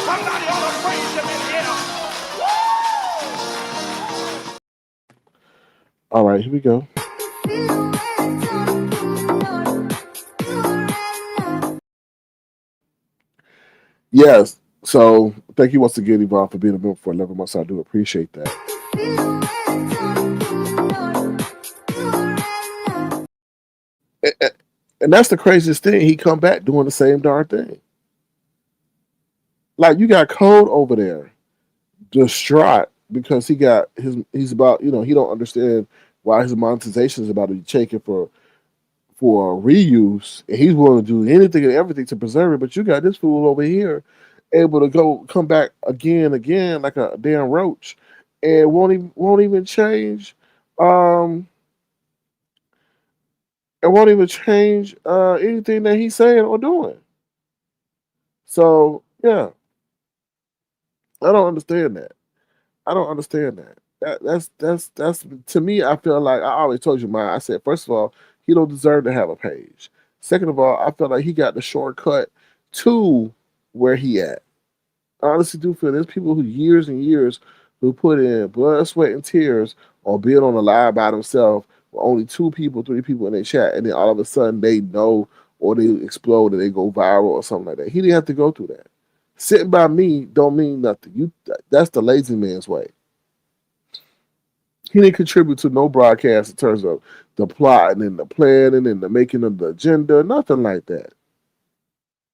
Somebody ought to praise him in here. All right, here we go. Yes. So thank you once again, Yvonne, for being a member for 11 months. I do appreciate that. And that's the craziest thing. He come back doing the same darn thing. Like you got Code over there, distraught because he's about he don't understand why his monetization is about to be taken for reuse, and he's willing to do anything and everything to preserve it. But you got this fool over here able to come back again like a damn roach, and won't even change. Um, it won't even change anything that he's saying or doing. So yeah, I don't understand that. I don't understand that. That's to me. I feel like I always told you, mine. I said first of all, he don't deserve to have a page. Second of all, I feel like he got the shortcut to where he at. I honestly do feel there's people who years and years who put in blood, sweat, and tears on being on a live by themselves with only two people, three people in their chat, and then all of a sudden they know or they explode and they go viral or something like that. He didn't have to go through that. Sitting by me don't mean nothing. That's the lazy man's way. He didn't contribute to no broadcast in terms of the plotting and the planning and the making of the agenda, nothing like that.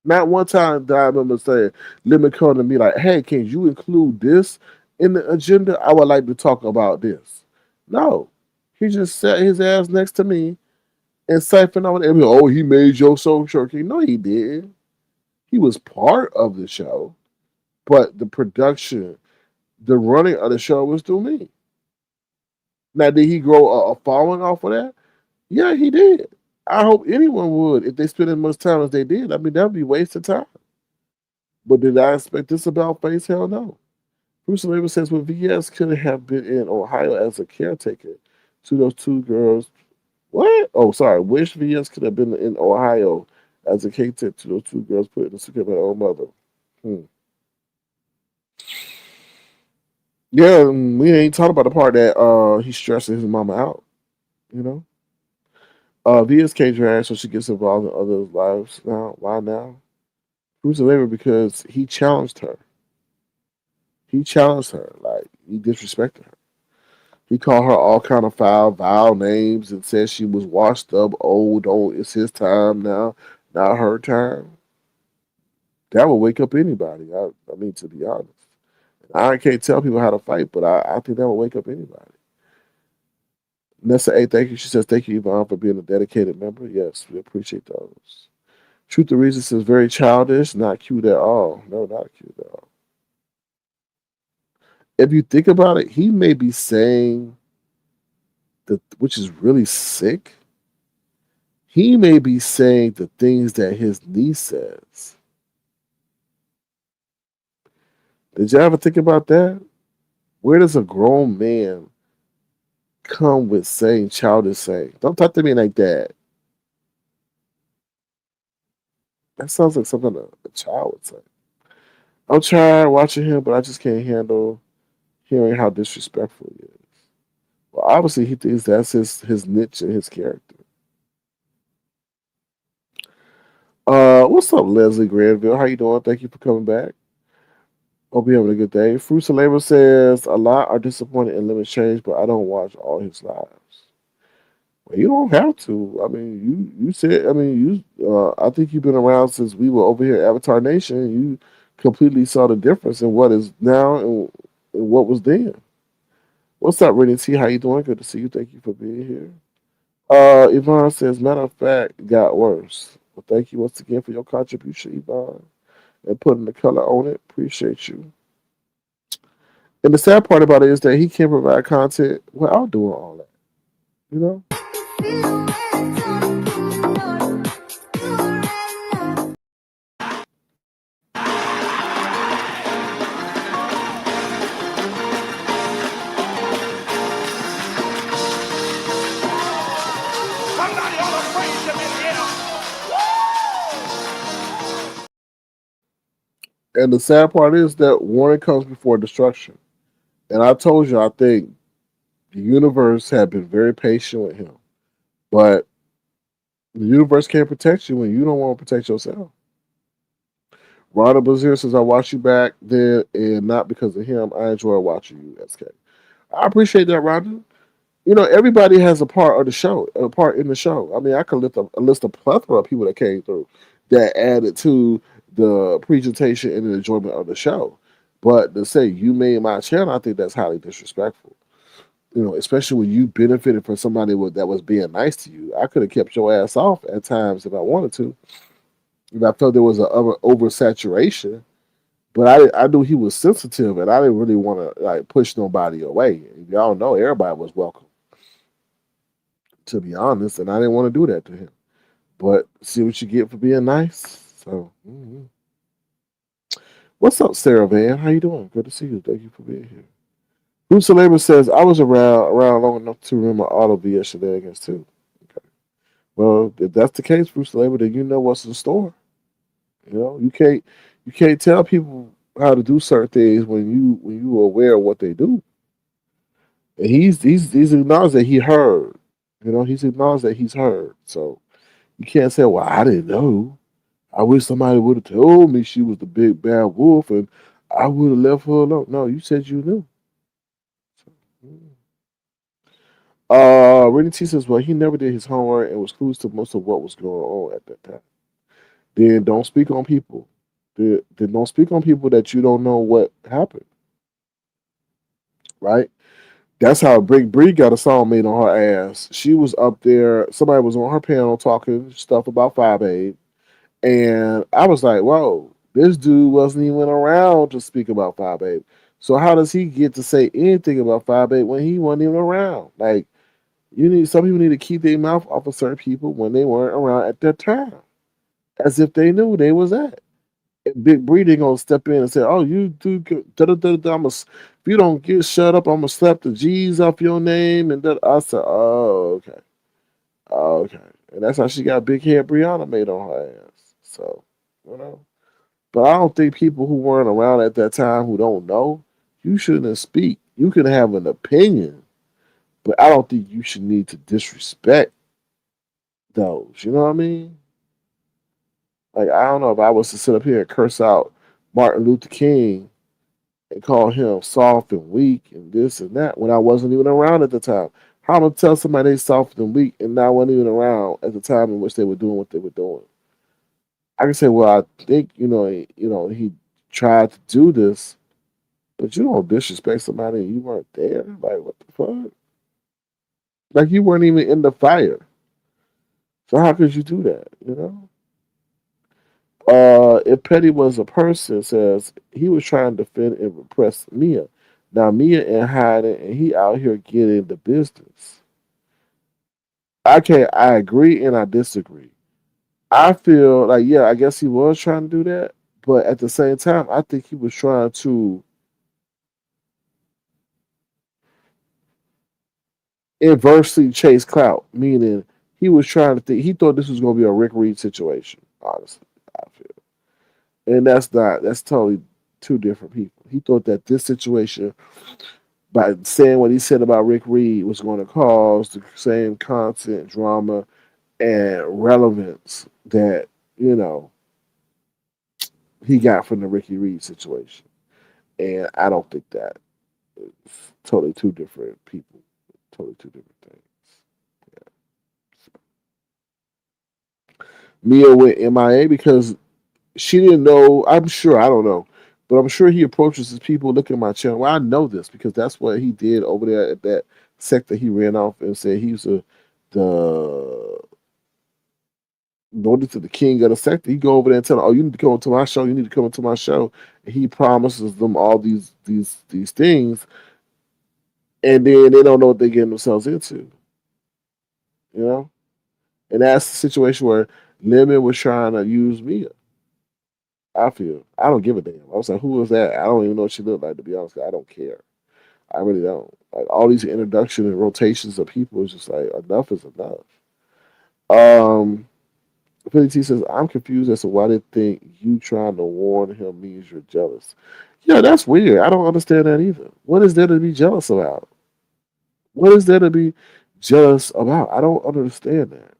Not one time did I remember saying, let me come to me like, hey, can you include this in the agenda? I would like to talk about this. No. He just sat his ass next to me and siphoned out everything. Oh, he made your soul turkey. No, he did. He was part of the show, but the production, the running of the show was through me. Now, did he grow a following off of that? Yeah, he did. I hope anyone would if they spent as much time as they did. I mean, that would be waste of time. But did I expect this about face? Hell no. Bruce Labor says, well, VS could have been in Ohio as a caretaker to those two girls. What? Oh, sorry. Wish VS could have been in Ohio as a caretaker to those two girls put in the secret by their own mother. Hmm. Yeah, we ain't talking about the part that he's stressing his mama out, you know? VS came to her ass so she gets involved in others' lives now. Why now? Bruce Labor because he challenged her. He challenged her. Like, he disrespected her. He called her all kind of vile names and said she was washed up, old. Oh, it's his time now, not her time. That would wake up anybody. I mean, to be honest, I can't tell people how to fight, but I think that would wake up anybody. Nessa A, thank you. She says, thank you, Yvonne, for being a dedicated member. Yes, we appreciate those. Truth of Reason says, very childish, not cute at all. No, not cute at all. If you think about it, he may be saying, which is really sick, he may be saying the things that his niece says. Did you ever think about that? Where does a grown man come with saying childish saying? Don't talk to me like that. That sounds like something a child would say. I'm trying watching him, but I just can't handle hearing how disrespectful he is. Well, obviously he thinks that's his niche and his character. What's up, Leslie Granville? How you doing? Thank you for coming back. Hope you're having a good day. Fruits of Labor says a lot are disappointed in Limit Change, but I don't watch all his lives. Well, you don't have to. I mean, you said. I mean, you. I think you've been around since we were over here at Avatar Nation. You completely saw the difference in what is now and what was then. What's up, Rennie T? How you doing? Good to see you. Thank you for being here. Yvonne says, matter of fact, got worse. Well, thank you once again for your contribution, Yvonne, and putting the color on it. Appreciate you. And the sad part about it is that he can provide content without doing all that. You know? Somebody ought to praise him in here. And the sad part is that warning comes before destruction. And I told you, I think the universe had been very patient with him. But the universe can't protect you when you don't want to protect yourself. Rhonda Brazier says, I watch you back then, and not because of him. I enjoy watching you, SK. I appreciate that, Rhonda. You know, everybody has a part of the show, a part in the show. I mean, I could list a plethora of people that came through that added to the presentation and the enjoyment of the show. But to say you made my channel, I think that's highly disrespectful. You know, especially when you benefited from somebody that was being nice to you. I could have kept your ass off at times if I wanted to. If I felt there was an oversaturation, but I knew he was sensitive, and I didn't really want to like push nobody away. Y'all know everybody was welcome, to be honest, and I didn't want to do that to him. But see what you get for being nice. So, what's up, Sarah Van? How you doing? Good to see you. Thank you for being here. Bruce Labor says I was around long enough to remember all of VS shenanigans too. Okay. Well, if that's the case, Bruce Labor, then you know what's in store. You know, you can't tell people how to do certain things when you are aware of what they do. And he's acknowledged that he heard. You know, he's acknowledged that he's heard. So you can't say, well, I didn't know. I wish somebody would have told me she was the big bad wolf and I would have left her alone. No, you said you knew. So, Rennie T says, well, he never did his homework and was clueless to most of what was going on at that time. Then don't speak on people. Then don't speak on people that you don't know what happened, right? That's how Big Bree got a song made on her ass. She was up there. Somebody was on her panel talking stuff about 5A, and I was like, "Whoa, this dude wasn't even around to speak about 5A. So how does he get to say anything about 5A when he wasn't even around? Like, some people need to keep their mouth off of certain people when they weren't around at that time, as if they knew they was at. Big Breeding gonna step in and say, "Oh, you do da da da da." If you don't get shut up, I'm gonna slap the G's off your name. And that I said, "Oh, okay, oh, okay." And that's how she got big hair Brianna made on her ass. So, you know. But I don't think people who weren't around at that time who don't know, you shouldn't speak. You can have an opinion, but I don't think you should need to disrespect those. You know what I mean? Like I don't know if I was to sit up here and curse out Martin Luther King and call him soft and weak and this and that when I wasn't even around at the time. How am I gonna tell somebody they soft and weak and I wasn't even around at the time in which they were doing what they were doing? I can say, well, I think he tried to do this, but you don't disrespect somebody and you weren't there. Like what the fuck? Like you weren't even in the fire. So how could you do that? You know? If Petty was a person, says he was trying to defend and repress Mia. Now Mia in hiding, and he out here getting the business. I agree and I disagree. I feel like yeah, I guess he was trying to do that, but at the same time, I think he was trying to inversely chase clout, meaning he was trying to think he thought this was going to be a Rick Reed situation. Honestly, I feel, and that's totally two different people. He thought that this situation by saying what he said about Rick Reed was going to cause the same content, drama, and relevance that you know he got from the Ricky Reed situation. And I don't think that it's totally two different people, totally two different things. Mia went MIA because she didn't know. I'm sure I don't know, but I'm sure he approaches his people. Look at my channel. Well, I know this because that's what he did over there at that sector. He ran off and said he was the noted to the king of the sector. He go over there and tell them, "Oh, you need to come to my show. You need to come to my show." And he promises them all these things, and then they don't know what they're getting themselves into. You know, and that's the situation where Lemon was trying to use Mia. I feel I don't give a damn. I was like, who was that? I don't even know what she looked like. To be honest, I don't care. I really don't. Like all these introduction and rotations of people is just like enough is enough. Um, Philly T says, I'm confused as to why they think you trying to warn him means you're jealous. Yeah, that's weird. I don't understand that either. What is there to be jealous about? What is there to be jealous about? I don't understand that.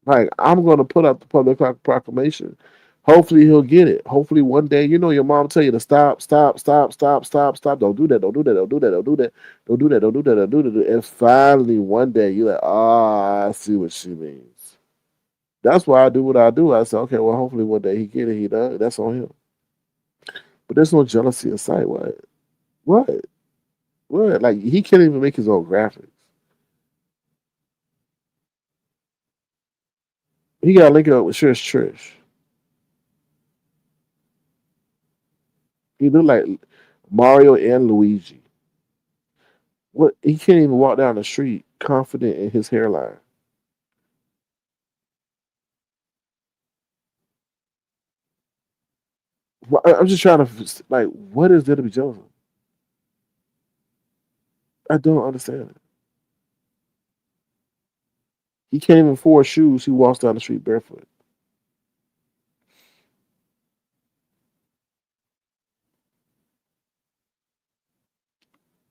Like, I'm going to put out the public proclamation. Hopefully, he'll get it. Hopefully, one day, your mom tell you to stop, stop, stop, stop, stop, stop. Don't do that. Don't do that. Don't do that. Don't do that. Don't do that. Don't do that. Don't do that. And finally, one day, you're like, I see what she means. That's why I do what I do. I say, okay, well, hopefully one day he get it. He does. That's on him. But there's no jealousy in sight. What? What? What? Like he can't even make his own graphics. He got to link up with Trish. He look like Mario and Luigi. What? He can't even walk down the street confident in his hairline. I'm just trying to like, what is there to be jealous of? I don't understand it. He can't even afford shoes. He walks down the street barefoot.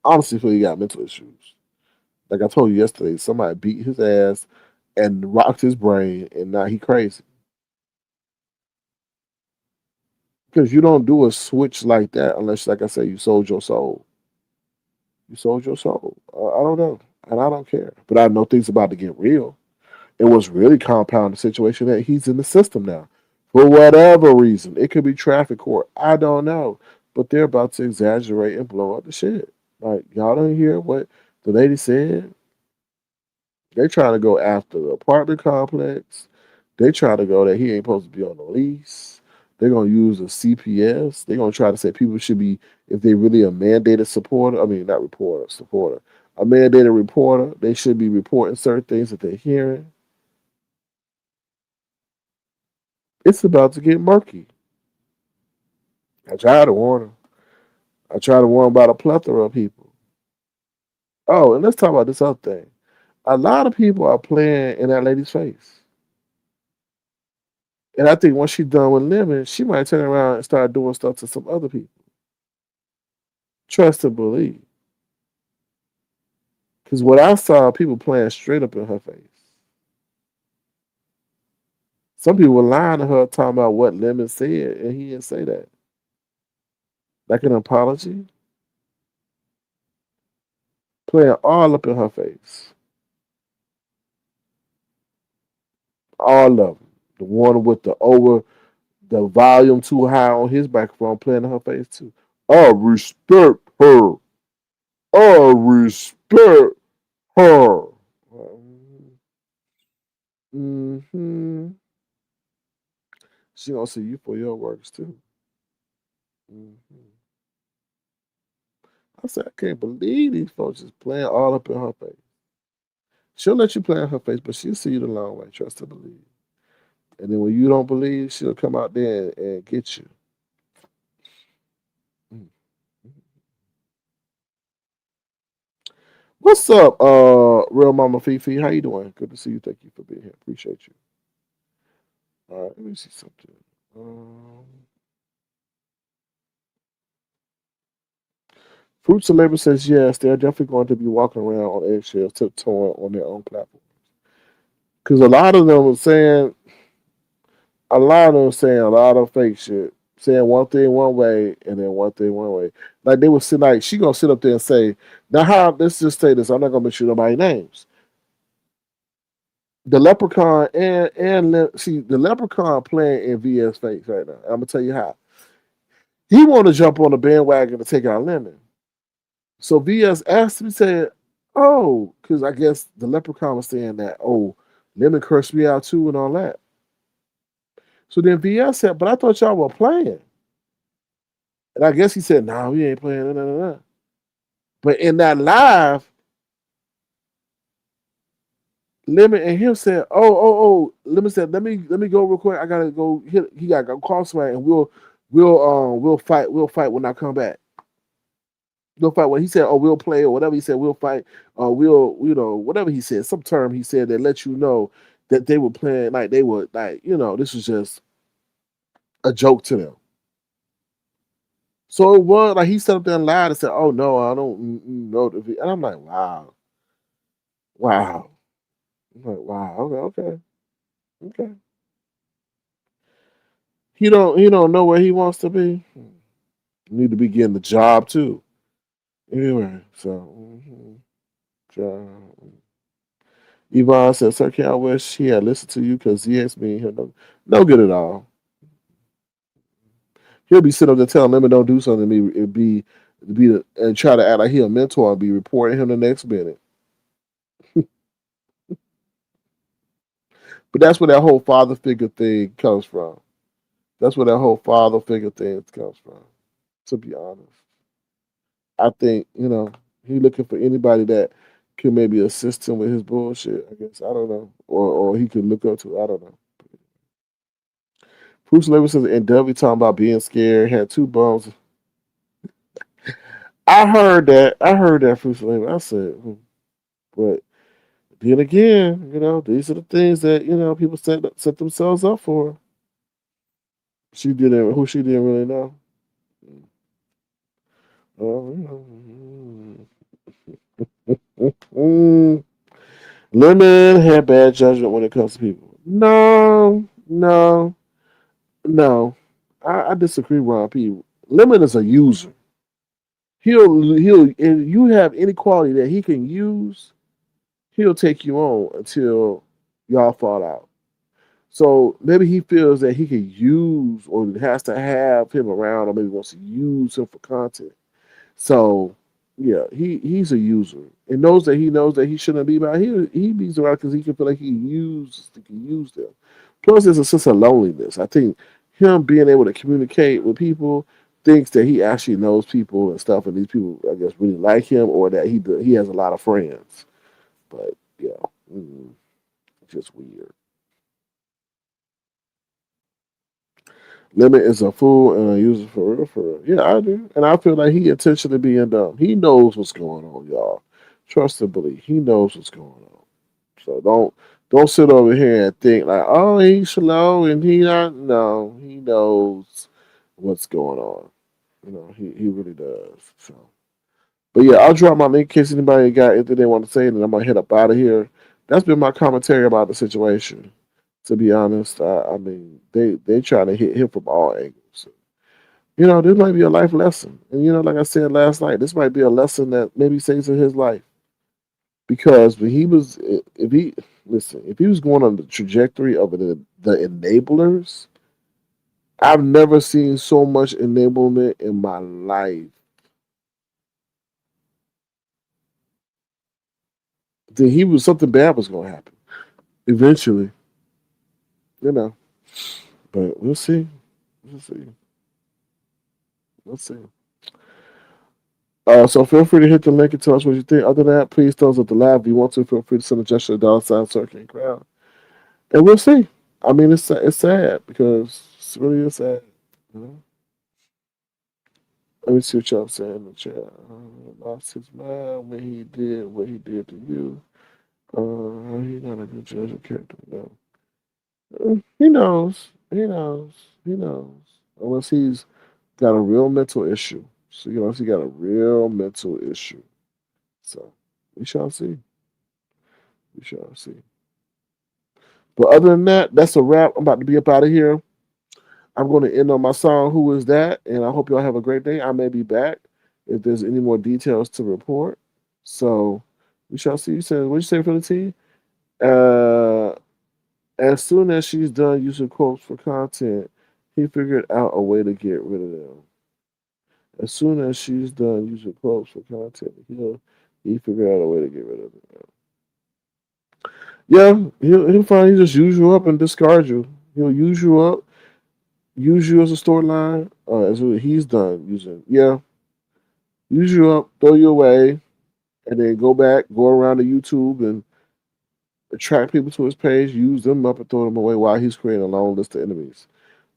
Honestly, feel he got mental issues. Like I told you yesterday, somebody beat his ass and rocked his brain, and now he crazy. Because you don't do a switch like that unless, like I said, you sold your soul. You sold your soul. I don't know. and I don't care. But I know things about to get real. And what's really compound the situation that he's in the system now. For whatever reason. It could be traffic court. I don't know. But they're about to exaggerate and blow up the shit. Like, y'all don't hear what the lady said? They trying to go after the apartment complex. They try to go that he ain't supposed to be on the lease. They're gonna use a CPS. They're gonna try to say people should be, if they really a mandated supporter. I mean, not reporter, supporter. A mandated reporter. They should be reporting certain things that they're hearing. It's about to get murky. I try to warn them. I try to warn them about a plethora of people. Oh, and let's talk about this other thing. A lot of people are playing in that lady's face. And I think once she's done with living, she might turn around and start doing stuff to some other people. Trust and believe. Because what I saw, people playing straight up in her face. Some people were lying to her, talking about what Lemon said, and he didn't say that. Like an apology, playing all up in her face. All of them. The one with the volume too high on his microphone playing in her face too. I respect her. I respect her. Mm-hmm. She gonna see you for your works too. Mm-hmm. I said, I can't believe these folks just playing all up in her face. She'll let you play in her face, but she'll see you the long way. Trust and believe. And then when you don't believe, she'll come out there and get you. Mm. What's up, Real Mama Fifi? How you doing? Good to see you. Thank you for being here. Appreciate you. All right, let me see something. Um, Fruits and Labor says yes, they're definitely going to be walking around on eggshells, tiptoeing on their own platform. Because a lot of them are saying, a lot of them saying a lot of fake shit, saying one thing one way and then one thing one way. Like they would sit, like she gonna sit up there and say, now how? Let's just say this. I'm not gonna mention nobody's names. The leprechaun see the leprechaun playing in VS face right now. I'm gonna tell you how. He want to jump on the bandwagon to take out Lemon. So VS asked me, said, "Oh, because I guess the leprechaun was saying that, oh, Lemon cursed me out too and all that." So then VS said, "But I thought y'all were playing." And I guess he said, "No, we ain't playing." Nah, nah, nah. But in that live, Lemon and him said, "Oh." Lemon said, "Let me go real quick. I gotta go hit. He gotta go call somebody, and we'll fight. We'll fight when I come back. We'll fight." When he said, "Oh, we'll play," or whatever he said, "We'll fight." We'll whatever he said, some term he said that let you know that they were playing like they were like this was just a joke to them. So it was like he sat up there and lied and said, "Oh no, I don't know." And I'm like, wow, wow. I'm like, wow. Okay. Okay. He don't know where he wants to be. Need to be getting the job too. Anyway, so job. Yvonne said, "Sir, can I wish he had listened to you because he asked me no good at all. He'll be sitting up there telling them and don't do something to me. And try to act like he a mentor and be reporting him the next minute. But that's where that whole father figure thing comes from. That's where that whole father figure thing comes from. To be honest, I think he looking for anybody that can maybe assist him with his bullshit. I guess I don't know, or he could look up to. I don't know. Bruce Levis says, and W talking about being scared, had two bums. I heard that. I heard that, Bruce Levis. I said, but then again, these are the things that people set themselves up for. She didn't really know. Lemon had bad judgment when it comes to people. No, no, no. I disagree, Ron P. Lemon is a user. He'll if you have any quality that he can use, he'll take you on until y'all fall out. So maybe he feels that he can use or has to have him around, or maybe wants to use him for content. So yeah, he's a user and knows that he shouldn't be around. He beats around because he can feel like he can use them. Plus, there's a sense of loneliness. I think him being able to communicate with people thinks that he actually knows people and stuff, and these people, I guess, really like him, or that he has a lot of friends. But yeah, mm, just weird. Limit is a fool and a user for real, for real. Yeah, I do. And I feel like he intentionally being dumb. He knows what's going on, y'all. Trust and believe. He knows what's going on. So don't sit over here and think like, oh, he's slow and he not. No, he knows what's going on. He really does. So, but yeah, I'll drop my link in case anybody got anything they want to say, and then I'm gonna head up out of here. That's been my commentary about the situation. To be honest, I mean they trying to hit him from all angles. This might be a life lesson, and like I said last night, this might be a lesson that maybe saves in his life because when he was, if he listen, if he was going on the trajectory of the enablers, I've never seen so much enablement in my life. Then he was something bad was going to happen eventually, you know. But we'll see. We'll see. We'll see. So feel free to hit the link and tell us what you think. Other than that, please thumbs up the live. If you want to, feel free to send a gesture to $sign Circuit Crowd. And we'll see. I mean, it's sad because it's really is sad. You know? Let me see what y'all saying in the chat. Lost his mind when he did what he did to you. He's not a good judge of character. No. He knows. He knows. He knows. Unless he's got a real mental issue. So, he got a real mental issue. So, we shall see. We shall see. But other than that, that's a wrap. I'm about to be up out of here. I'm going to end on my song, Who Is That? And I hope y'all have a great day. I may be back if there's any more details to report. So, we shall see. What'd you say for the team? As soon as she's done using quotes for content, he figured out a way to get rid of them. As soon as she's done using quotes for content, he figured out a way to get rid of them. Yeah, he'll finally just use you up and discard you. He'll use you up, use you as a storyline, as what he's done using. Yeah, use you up, throw you away, and then go around to YouTube and attract people to his page, use them up and throw them away while he's creating a long list of enemies.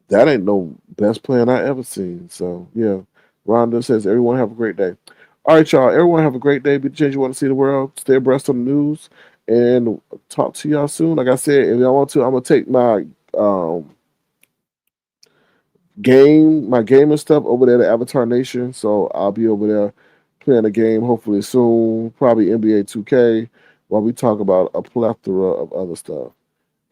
That ain't no best plan I ever seen. So yeah, Rhonda says everyone have a great day. All right, y'all. Everyone have a great day. Be the change you want to see the world. Stay abreast on the news, and talk to y'all soon. Like I said, if y'all want to, I'm gonna take my my gaming stuff over there to Avatar Nation. So I'll be over there playing a game hopefully soon, probably NBA 2K, while we talk about a plethora of other stuff.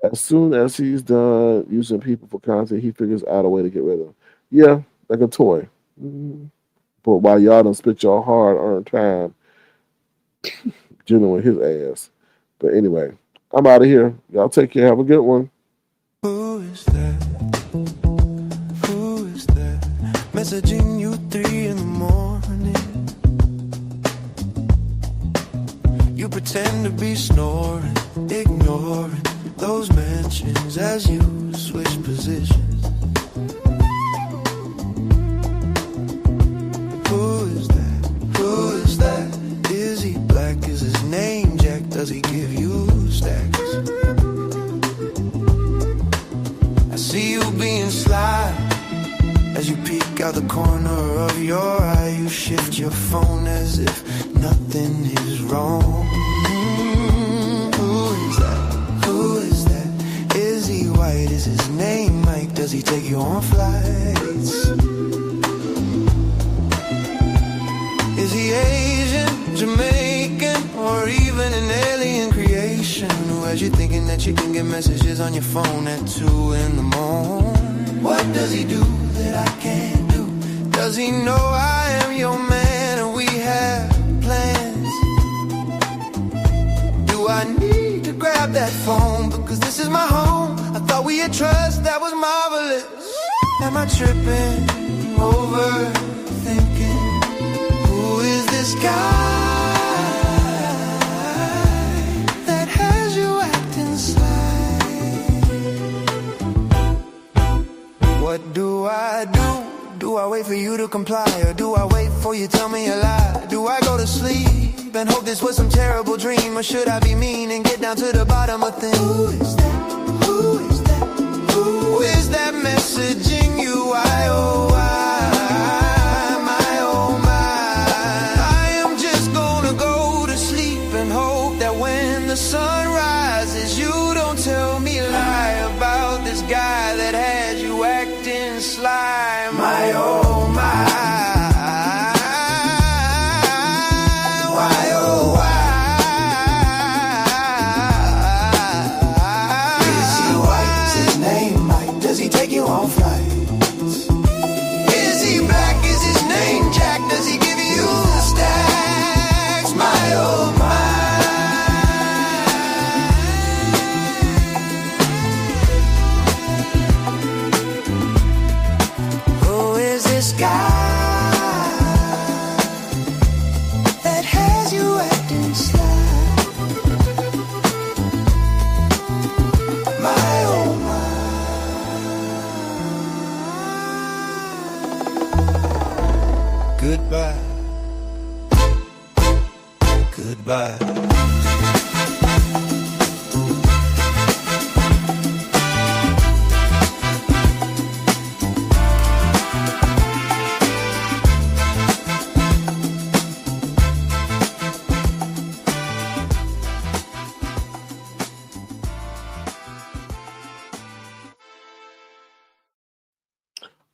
As soon as he's done using people for content, he figures out a way to get rid of them. Yeah, like a toy. Mm-hmm. But while y'all done spit your hard-earned time dealing with his ass. But anyway, I'm out of here. Y'all take care. Have a good one. Who is that? Who is that? Messaging you 3 in the morning. You pretend to be snoring, ignoring those mentions as you switch positions. Who is that? Who is that? Is he black? Is his name Jack? Does he give you stacks? I see you being sly as you peek out the corner of your eye. You shift your phone as if nothing is wrong. Who is that? Who is that? Is he white? Is his name Mike? Does he take you on flights? Is he Asian, Jamaican, or even an alien creation? Who has you thinking that you can get messages on your phone at 2 in the morning? What does he do that I can't do? Does he know I am your man and we have plans? Do I I need to grab that phone, because this is my home. I thought we had trust, that was marvelous. Am I tripping, overthinking? Who is this guy that has you acting sly? What do I do? Do I wait for you to comply, or do I wait for you to tell me a lie? Do I go to sleep and hope this was some terrible dream, or should I be mean and get down to the bottom of things? Who is that? Who is that? Who is that messaging you? Why, oh why, my oh my. I am just gonna go to sleep and hope that when the sun rises, you don't tell me a lie about this guy that had you acting sly. My oh my. Why oh why. Is he white? Is his name Mike? Does he take you on flights? Is he black? Is his name Jack? Does he give you the stacks? My oh my. Who is this guy that has you acting sly? My oh my. Goodbye. Goodbye.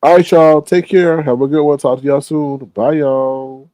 All right, y'all. Take care. Have a good one. Talk to y'all soon. Bye, y'all.